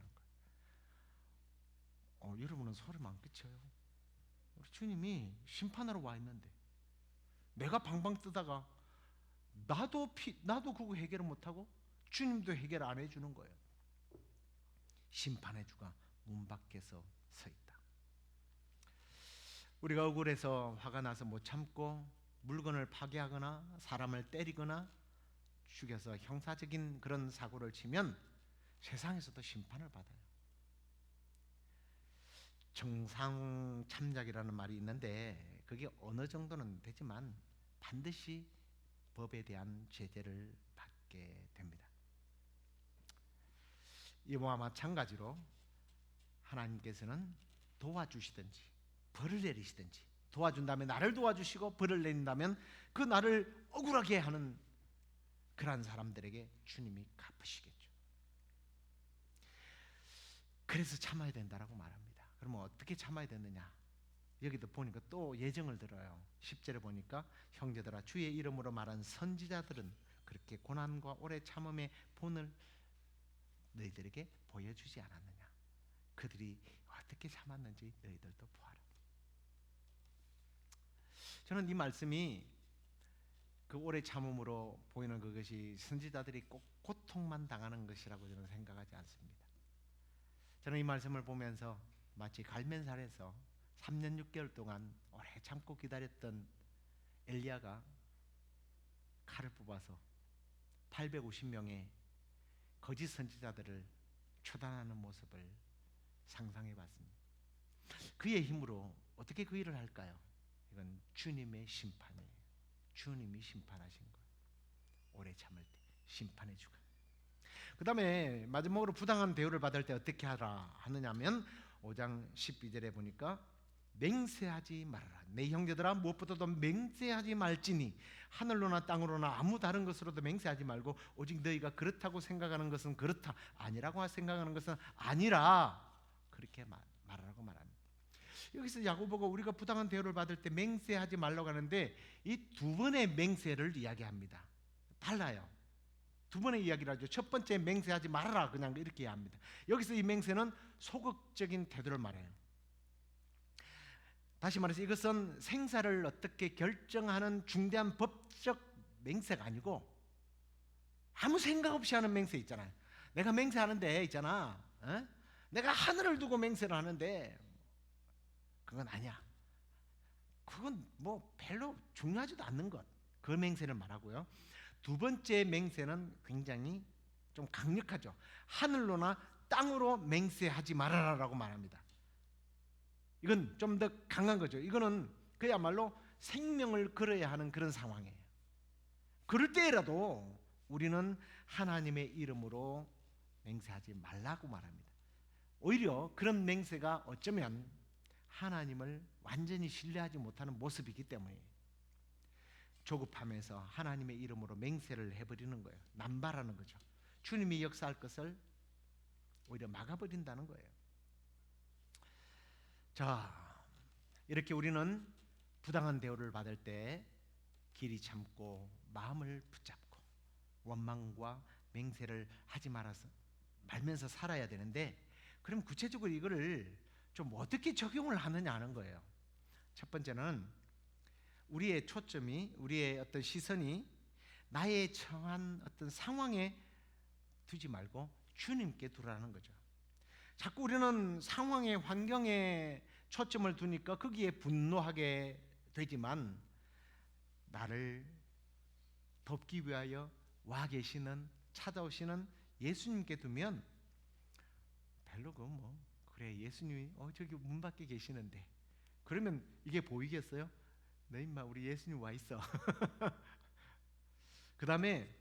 거예요. 여러분은 소름 안 끼쳐요? 우리 주님이 심판하러 와 있는데 내가 방방 뜨다가 나도 그거 해결을 못하고 주님도 해결 안 해주는 거예요. 심판의 주가 문 밖에서 서 있다. 우리가 억울해서 화가 나서 못 참고 물건을 파괴하거나 사람을 때리거나 죽여서 형사적인 그런 사고를 치면 세상에서도 심판을 받아요. 정상참작이라는 말이 있는데 그게 어느 정도는 되지만 반드시 법에 대한 제재를 받게 됩니다. 이와 마찬가지로 하나님께서는 도와주시든지 벌을 내리시든지, 도와준 다음에 나를 도와주시고 벌을 내린다면 그 나를 억울하게 하는 그러한 사람들에게 주님이 갚으시겠죠. 그래서 참아야 된다라고 말합니다. 그러면 어떻게 참아야 되느냐? 여기도 보니까 또 예정을 들어요. 10절에 보니까 형제들아 주의 이름으로 말한 선지자들은 그렇게 고난과 오래 참음의 본을 너희들에게 보여주지 않았느냐. 그들이 어떻게 참았는지 너희들도 보아라. 저는 이 말씀이 그 오래 참음으로 보이는 그것이 선지자들이 꼭 고통만 당하는 것이라고 저는 생각하지 않습니다. 저는 이 말씀을 보면서 마치 갈면살에서 3년 6개월 동안 오래 참고 기다렸던 엘리야가 칼을 뽑아서 850명의 거짓 선지자들을 처단하는 모습을 상상해 봤습니다. 그의 힘으로 어떻게 그 일을 할까요? 이건 주님의 심판이에요. 주님이 심판하신 거예요. 오래 참을 때 심판해 주고. 그 다음에 마지막으로 부당한 대우를 받을 때 어떻게 하라 하느냐면 5장 12절에 보니까 맹세하지 말아라. 내 형제들아 무엇보다도 맹세하지 말지니 하늘로나 땅으로나 아무 다른 것으로도 맹세하지 말고 오직 너희가 그렇다고 생각하는 것은 그렇다, 아니라고 생각하는 것은 아니라 그렇게 말하라고 말합니다. 여기서 야고보가 우리가 부당한 대우를 받을 때 맹세하지 말라고 하는데 이 두 번의 맹세를 이야기합니다. 달라요. 두 번의 이야기를 하죠. 첫 번째 맹세하지 말아라 그냥 이렇게 합니다. 여기서 이 맹세는 소극적인 태도를 말해요. 다시 말해서 이것은 생사를 어떻게 결정하는 중대한 법적 맹세가 아니고 아무 생각 없이 하는 맹세 있잖아요. 내가 맹세하는데 있잖아, 내가 하늘을 두고 맹세를 하는데 그건 아니야. 그건 뭐 별로 중요하지도 않는 것. 그 맹세를 말하고요. 두 번째 맹세는 굉장히 좀 강력하죠. 하늘로나 땅으로 맹세하지 말아라라고 말합니다. 이건 좀 더 강한 거죠. 이거는 그야말로 생명을 걸어야 하는 그런 상황이에요. 그럴 때라도 우리는 하나님의 이름으로 맹세하지 말라고 말합니다. 오히려 그런 맹세가 어쩌면 하나님을 완전히 신뢰하지 못하는 모습이기 때문에 조급하면서 하나님의 이름으로 맹세를 해버리는 거예요. 남발하는 거죠. 주님이 역사할 것을 오히려 막아버린다는 거예요. 자, 이렇게 우리는 부당한 대우를 받을 때 길이 참고 마음을 붙잡고 원망과 맹세를 하지 말면서 살아야 되는데, 그럼 구체적으로 이거를 좀 어떻게 적용을 하느냐 하는 거예요. 첫 번째는 우리의 초점이, 우리의 어떤 시선이 나의 처한 어떤 상황에 두지 말고 주님께 두라는 거죠. 자꾸 우리는 상황에, 환경에 초점을 두니까 거기에 분노하게 되지만 나를 돕기 위하여 와 계시는, 찾아오시는 예수님께 두면 별로 그래 예수님이 저기 문 밖에 계시는데 그러면 이게 보이겠어요? 너 임마 우리 예수님 와 있어. 그 다음에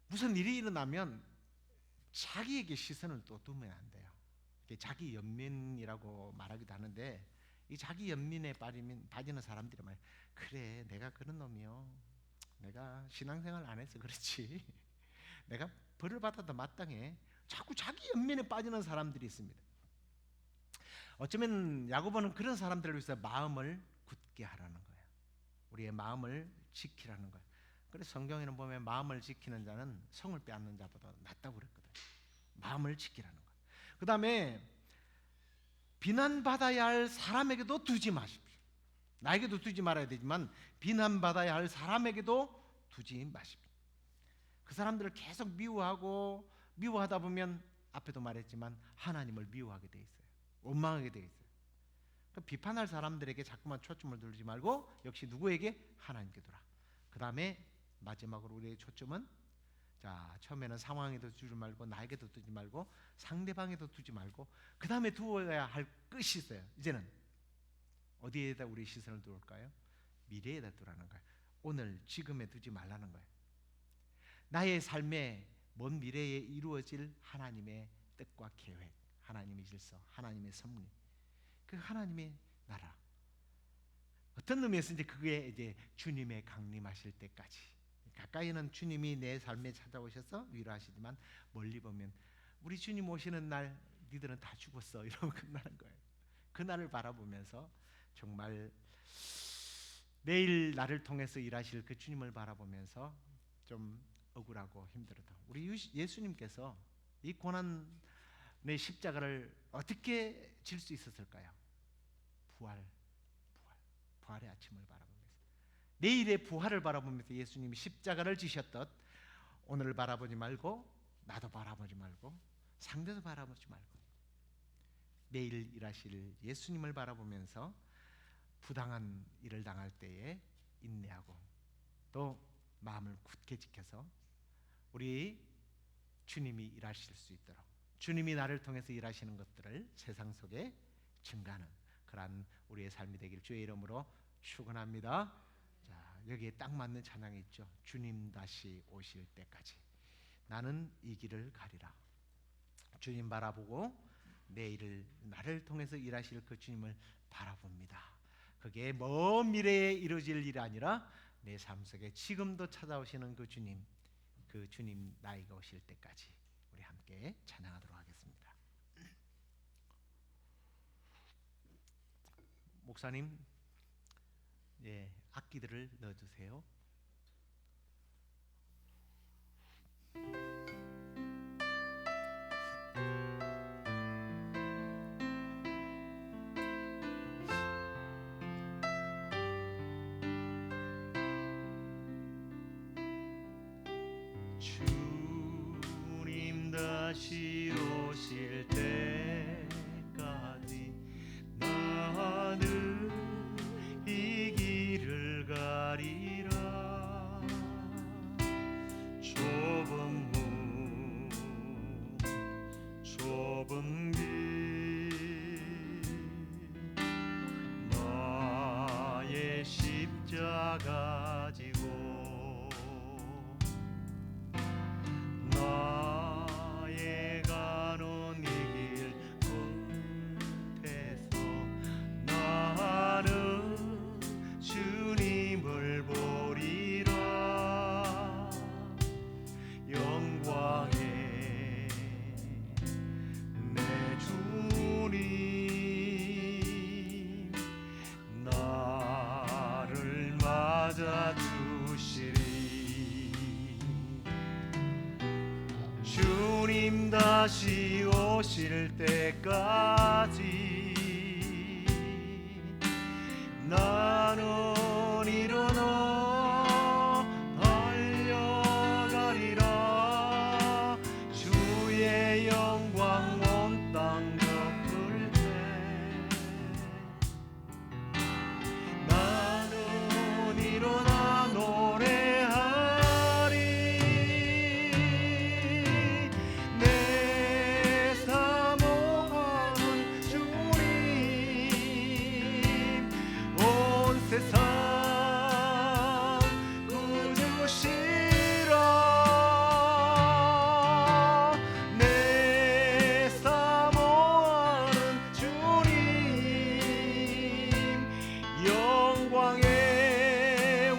무슨 일이 일어나면 자기에게 시선을 또 두면 안 돼요. 자기 연민이라고 말하기도 하는데 이 자기 연민에 빠지는 사람들이 말이에요. 그래 내가 그런 놈이요. 내가 신앙생활 안 해서 그렇지. 내가 벌을 받아도 마땅해. 자꾸 자기 연민에 빠지는 사람들이 있습니다. 어쩌면 야고보는 그런 사람들을 위해서 마음을 굳게 하라는 거예요. 우리의 마음을 지키라는 거예요. 그래서 성경에는 보면 마음을 지키는 자는 성을 빼앗는 자보다 낫다고 그랬거든요. 마음을 지키라는 거예요. 그 다음에 비난받아야 할 사람에게도 두지 마십시오. 나에게도 두지 말아야 되지만 비난받아야 할 사람에게도 두지 마십시오. 그 사람들을 계속 미워하다 보면 앞에도 말했지만 하나님을 미워하게 돼 있어요. 원망하게 돼 있어요. 그러니까 비판할 사람들에게 자꾸만 초점을 두지 말고 역시 누구에게? 하나님께 두라. 그 다음에 마지막으로 우리의 초점은 처음에는 상황에도 두지 말고 나에게도 두지 말고 상대방에도 두지 말고 그 다음에 두어야 할 것이 있어요. 이제는 어디에다 우리 시선을 두을까요? 미래에다 두라는 거예요. 오늘 지금에 두지 말라는 거예요. 나의 삶의 먼 미래에 이루어질 하나님의 뜻과 계획, 하나님의 질서, 하나님의 섭리, 그 하나님의 나라. 어떤 의미에서 그게 이제 주님의 강림하실 때까지. 가까이는 주님이 내 삶에 찾아오셔서 위로하시지만 멀리 보면 우리 주님 오시는 날 니들은 다 죽었어 이러면 끝나는 거예요. 그날을 바라보면서 정말 내일 나를 통해서 일하실 그 주님을 바라보면서 좀 억울하고 힘들었다. 우리 예수님께서 이 고난의 십자가를 어떻게 질 수 있었을까요? 부활의 아침을 바라보면서, 내일의 부활을 바라보면서 예수님이 십자가를 지셨듯 오늘을 바라보지 말고, 나도 바라보지 말고, 상대도 바라보지 말고, 내일 일하실 예수님을 바라보면서 부당한 일을 당할 때에 인내하고 또 마음을 굳게 지켜서 우리 주님이 일하실 수 있도록, 주님이 나를 통해서 일하시는 것들을 세상 속에 증가하는 그러한 우리의 삶이 되길 주의 이름으로 축원합니다. 자, 여기에 딱 맞는 찬양이 있죠. 주님 다시 오실 때까지 나는 이 길을 가리라. 주님 바라보고 내일을 나를 통해서 일하실 그 주님을 바라봅니다. 그게 먼 미래에 이루어질 일이 아니라 내 삶 속에 지금도 찾아오시는 그 주님 나이가 오실 때까지 우리 함께 찬양하도록 하겠습니다. 목사님, 악기들을 넣어주세요. 주님 다시 오실 때까지 나는 이 길을 가리라. 좁은 문 좁은 길 나의 십자가 지고 나의 가는 이 길 끝에서 나는 주님을 보리라. 영광의 내 주님 나를 맞아주시리. 주님 다시 오실 때까지 나는 일어나 달려가리라. 주의 영광 온 땅 덮을 때 나는 일어나 노래하리. 내 사모하는 주님 온 세상 구주시라. 내 사모하는 주님 영광의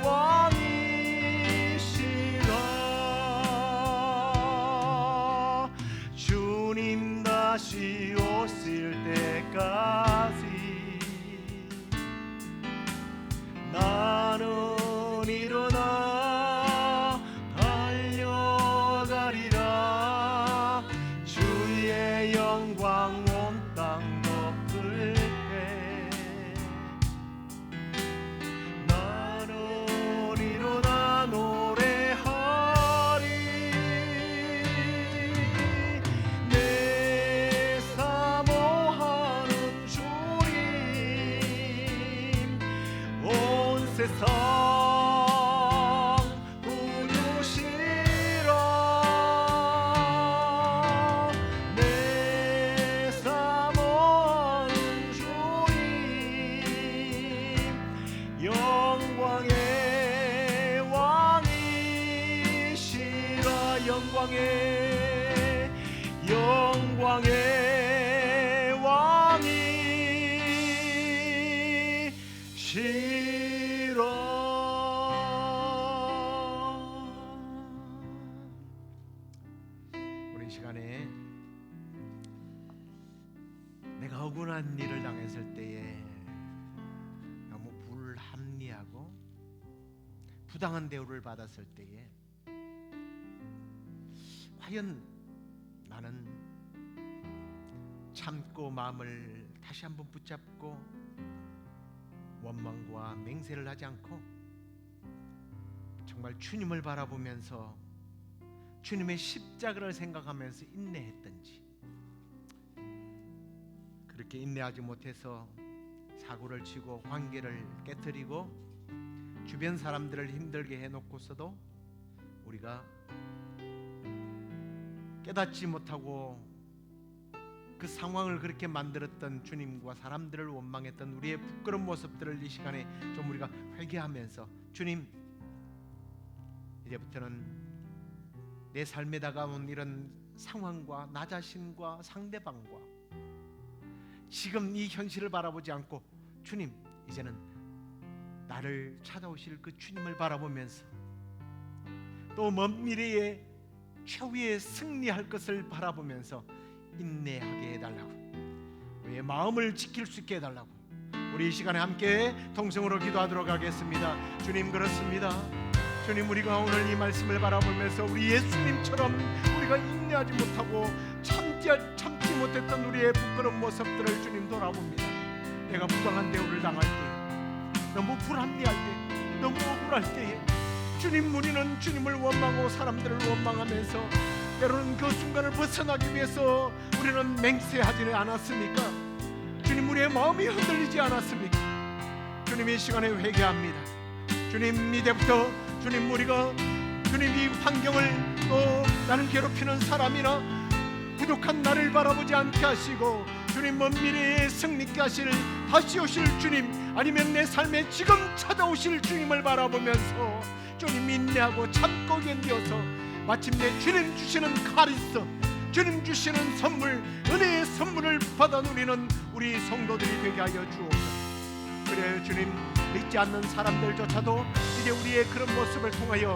왕이시라. 주님 다시 오실 때까지 나는 일어나 달려가리라. 주의 영광 온 땅 덮을 때 나는 일어나 노래하리. 내 사모하는 주님 온 세상 구주시라. 내 사모하는 주님 영광의 왕이시라. 영광의 왕이시라. 우리 이 시간에 내가 억울한 일을 당했을 때에 너무 불합리하고 부당한 대우를 받았을 때에 과연 나는 참고 마음을 다시 한번 붙잡고 원망과 맹세를 하지 않고 정말 주님을 바라보면서 주님의 십자가를 생각하면서 인내했던지, 그렇게 인내하지 못해서 사고를 치고 관계를 깨뜨리고 주변 사람들을 힘들게 해놓고서도 우리가 깨닫지 못하고 그 상황을 그렇게 만들었던 주님과 사람들을 원망했던 우리의 부끄러운 모습들을 이 시간에 좀 우리가 회개하면서, 주님, 이제부터는 내 삶에 다가온 이런 상황과 나 자신과 상대방과 지금 이 현실을 바라보지 않고, 주님, 이제는 나를 찾아오실 그 주님을 바라보면서 또 먼 미래에 최후의 승리할 것을 바라보면서 인내하게 해달라고, 우리의 마음을 지킬 수 있게 해달라고 우리 이 시간에 함께 통성으로 기도하도록 하겠습니다. 주님, 그렇습니다. 주님, 우리가 오늘 이 말씀을 바라보면서 우리 예수님처럼 우리가 인내하지 못하고 참지 못했던 우리의 부끄러운 모습들을 주님 돌아봅니다. 내가 부당한 대우를 당할 때, 너무 불합리할 때, 너무 억울할 때에 주님, 우리는 주님을 원망하고 사람들을 원망하면서 때로는 그 순간을 벗어나기 위해서 우리는 맹세하지는 않았습니까? 주님, 우리의 마음이 흔들리지 않았습니까? 주님, 이 시간에 회개합니다. 주님, 이제부터 주님, 우리가 주님 이 환경을 또 나를 괴롭히는 사람이나 부족한 나를 바라보지 않게 하시고, 주님, 먼 미래에 승리케 하실 다시 오실 주님, 아니면 내 삶에 지금 찾아오실 주님을 바라보면서 주님 인내하고 참고 견디어서 마침내 주님 주시는 카리스, 주님 주시는 선물, 은혜의 선물을 받아 누리는 우리 성도들이 되게 하여 주옵소서. 그래요, 주님, 믿지 않는 사람들조차도 이제 우리의 그런 모습을 통하여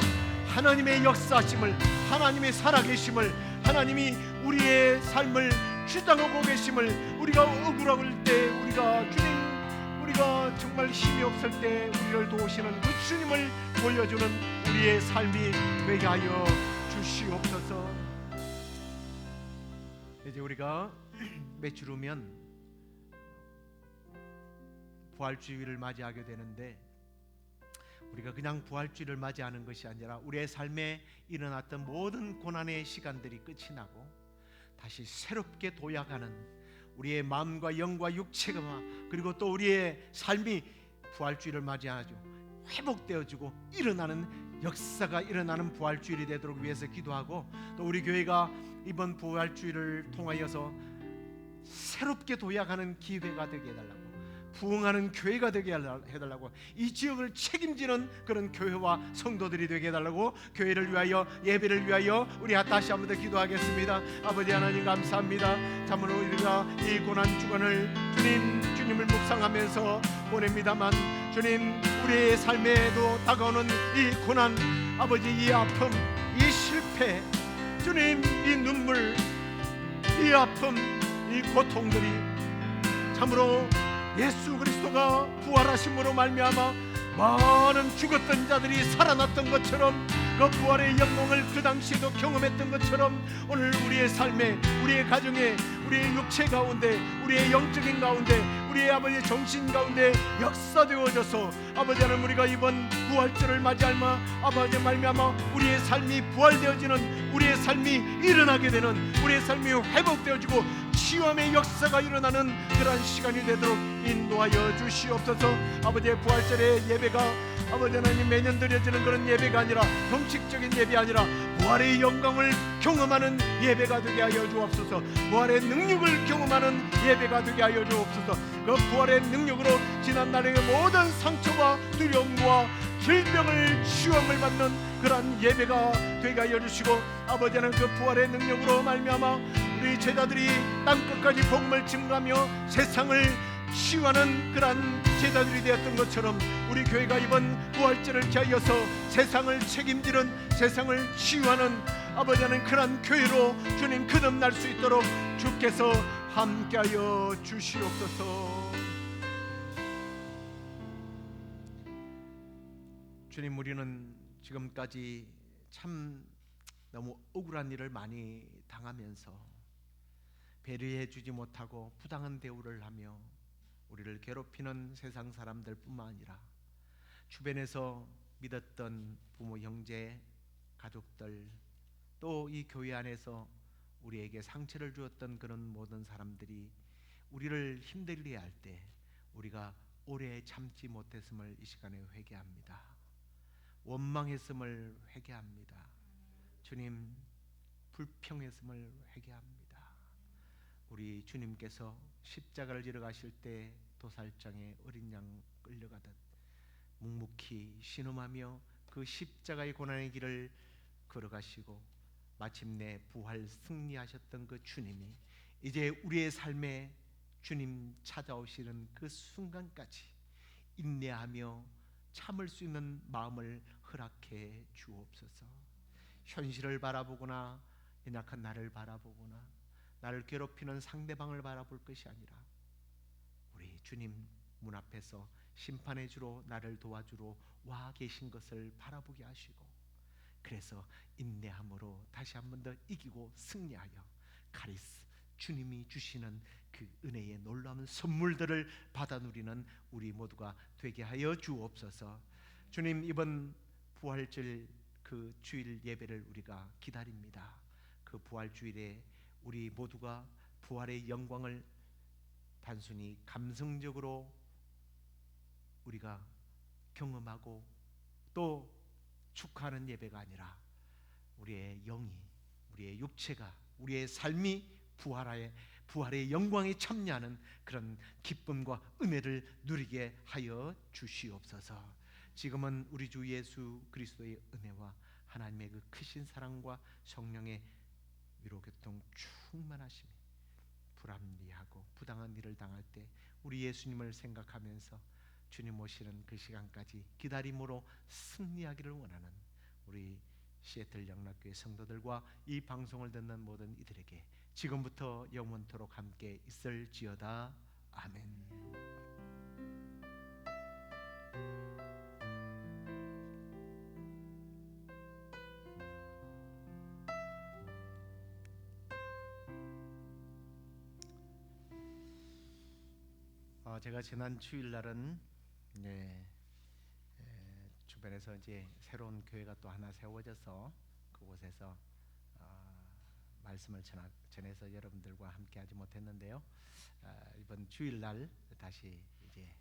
하나님의 역사심을, 하나님의 살아계심을, 하나님이 우리의 삶을 주장하고 계심을, 우리가 억울할 때, 우리가 정말 힘이 없을 때 우리를 도우시는 그 주님을 보여주는 우리의 삶이 되게 하여 주시옵소서. 이제 우리가 며칠 후면 부활주일을 맞이하게 되는데, 우리가 그냥 부활주일을 맞이하는 것이 아니라 우리의 삶에 일어났던 모든 고난의 시간들이 끝이 나고 다시 새롭게 도약하는 우리의 마음과 영과 육체가, 그리고 또 우리의 삶이 부활주일을 맞이하죠. 회복되어지고 일어나는 역사가 일어나는 부활주일이 되도록 위해서 기도하고, 또 우리 교회가 이번 부활주일을 통하여서 새롭게 도약하는 기회가 되게 해달라고, 부흥하는 교회가 되게 해달라고, 이 지역을 책임지는 그런 교회와 성도들이 되게 해달라고, 교회를 위하여, 예배를 위하여 우리 다시 한번 더 기도하겠습니다. 아버지 하나님, 감사합니다. 참으로 우리가 이 고난 주간을 주님을 묵상하면서 보냅니다만, 주님, 우리의 삶에도 다가오는 이 고난, 아버지, 이 아픔, 이 실패, 주님, 이 눈물, 이 아픔, 이 고통들이 참으로 예수 그리스도가 부활하심으로 말미암아 많은 죽었던 자들이 살아났던 것처럼, 그 부활의 영광을 그 당시에도 경험했던 것처럼, 오늘 우리의 삶에, 우리의 가정에, 우리의 육체 가운데, 우리의 영적인 가운데, 우리의 아버지의 정신 가운데 역사되어져서, 아버지 하나님, 우리가 이번 부활절을 맞이할 아버지 말미암아 우리의 삶이 부활되어지는, 우리의 삶이 일어나게 되는, 우리의 삶이 회복되어지고 치유함의 역사가 일어나는 그러한 시간이 되도록 인도하여 주시옵소서. 아버지의 부활절의 예배가 아버지 하나님 매년 드려지는 그런 예배가 아니라, 형식적인 예배 아니라 부활의 영광을 경험하는 예배가 되게 하여 주옵소서. 부활의 능력을 경험하는 예배가 되게 하여 주옵소서. 그 부활의 능력으로 지난날의 모든 상처와 두려움과 질병을 치유함을 받는 그러한 예배가 되게 하여 주시고, 아버지 하나님, 그 부활의 능력으로 말미암아 우리 제자들이 땅끝까지 복음을 증거하며 세상을 치유하는 그러한 제자들이 되었던 것처럼, 우리 교회가 이번 부활절을 기하여서 세상을 책임지는, 세상을 치유하는 아버지 하나님, 그러한 교회로 주님 거듭날 수 있도록 주께서 함께하여 주시옵소서. 주님, 우리는 지금까지 참 너무 억울한 일을 많이 당하면서 배려해 주지 못하고 부당한 대우를 하며 우리를 괴롭히는 세상 사람들뿐만 아니라 주변에서 믿었던 부모, 형제, 가족들, 또 이 교회 안에서 우리에게 상처를 주었던 그런 모든 사람들이 우리를 힘들게 할 때 우리가 오래 참지 못했음을 이 시간에 회개합니다. 원망했음을 회개합니다. 주님, 불평했음을 회개합니다. 우리 주님께서 십자가를 지러 가실 때 도살장에 어린 양 끌려가듯 묵묵히 신음하며 그 십자가의 고난의 길을 걸어가시고 마침내 부활 승리하셨던 그 주님이 이제 우리의 삶에 주님 찾아오시는 그 순간까지 인내하며 참을 수 있는 마음을 허락해 주옵소서. 현실을 바라보거나 연약한 나를 바라보거나 나를 괴롭히는 상대방을 바라볼 것이 아니라 우리 주님 문 앞에서 심판의 주로 나를 도와주러 와 계신 것을 바라보게 하시고, 그래서 인내함으로 다시 한 번 더 이기고 승리하여 카리스 주님이 주시는 그 은혜의 놀라운 선물들을 받아 누리는 우리 모두가 되게 하여 주옵소서. 주님, 이번 부활절 그 주일 예배를 우리가 기다립니다. 그 부활 주일에 우리 모두가 부활의 영광을 단순히 감성적으로 우리가 경험하고 또 축하하는 예배가 아니라 우리의 영이, 우리의 육체가, 우리의 삶이 부활의 영광에 참여하는 그런 기쁨과 은혜를 누리게 하여 주시옵소서. 지금은 우리 주 예수 그리스도의 은혜와 하나님의 그 크신 사랑과 성령의 위로 교통 충만하심이 불합리하고 부당한 일을 당할 때 우리 예수님을 생각하면서 주님 오시는 그 시간까지 기다림으로 승리하기를 원하는 우리 시애틀 영락교회 성도들과 이 방송을 듣는 모든 이들에게 지금부터 영원토록 함께 있을지어다. 아멘. 제가 지난 주일날은 주변에서 이제 새로운 교회가 또 하나 세워져서 그곳에서 말씀을 전해서 여러분들과 함께하지 못했는데요. 이번 주일날 다시 이제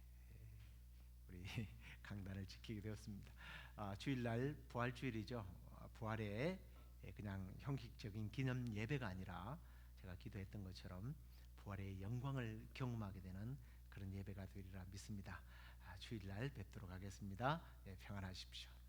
우리 강단을 지키게 되었습니다. 주일날 부활 주일이죠. 부활의 그냥 형식적인 기념 예배가 아니라 제가 기도했던 것처럼 부활의 영광을 경험하게 되는 그런 예배가 되리라 믿습니다. 주일날 뵙도록 하겠습니다. 평안하십시오.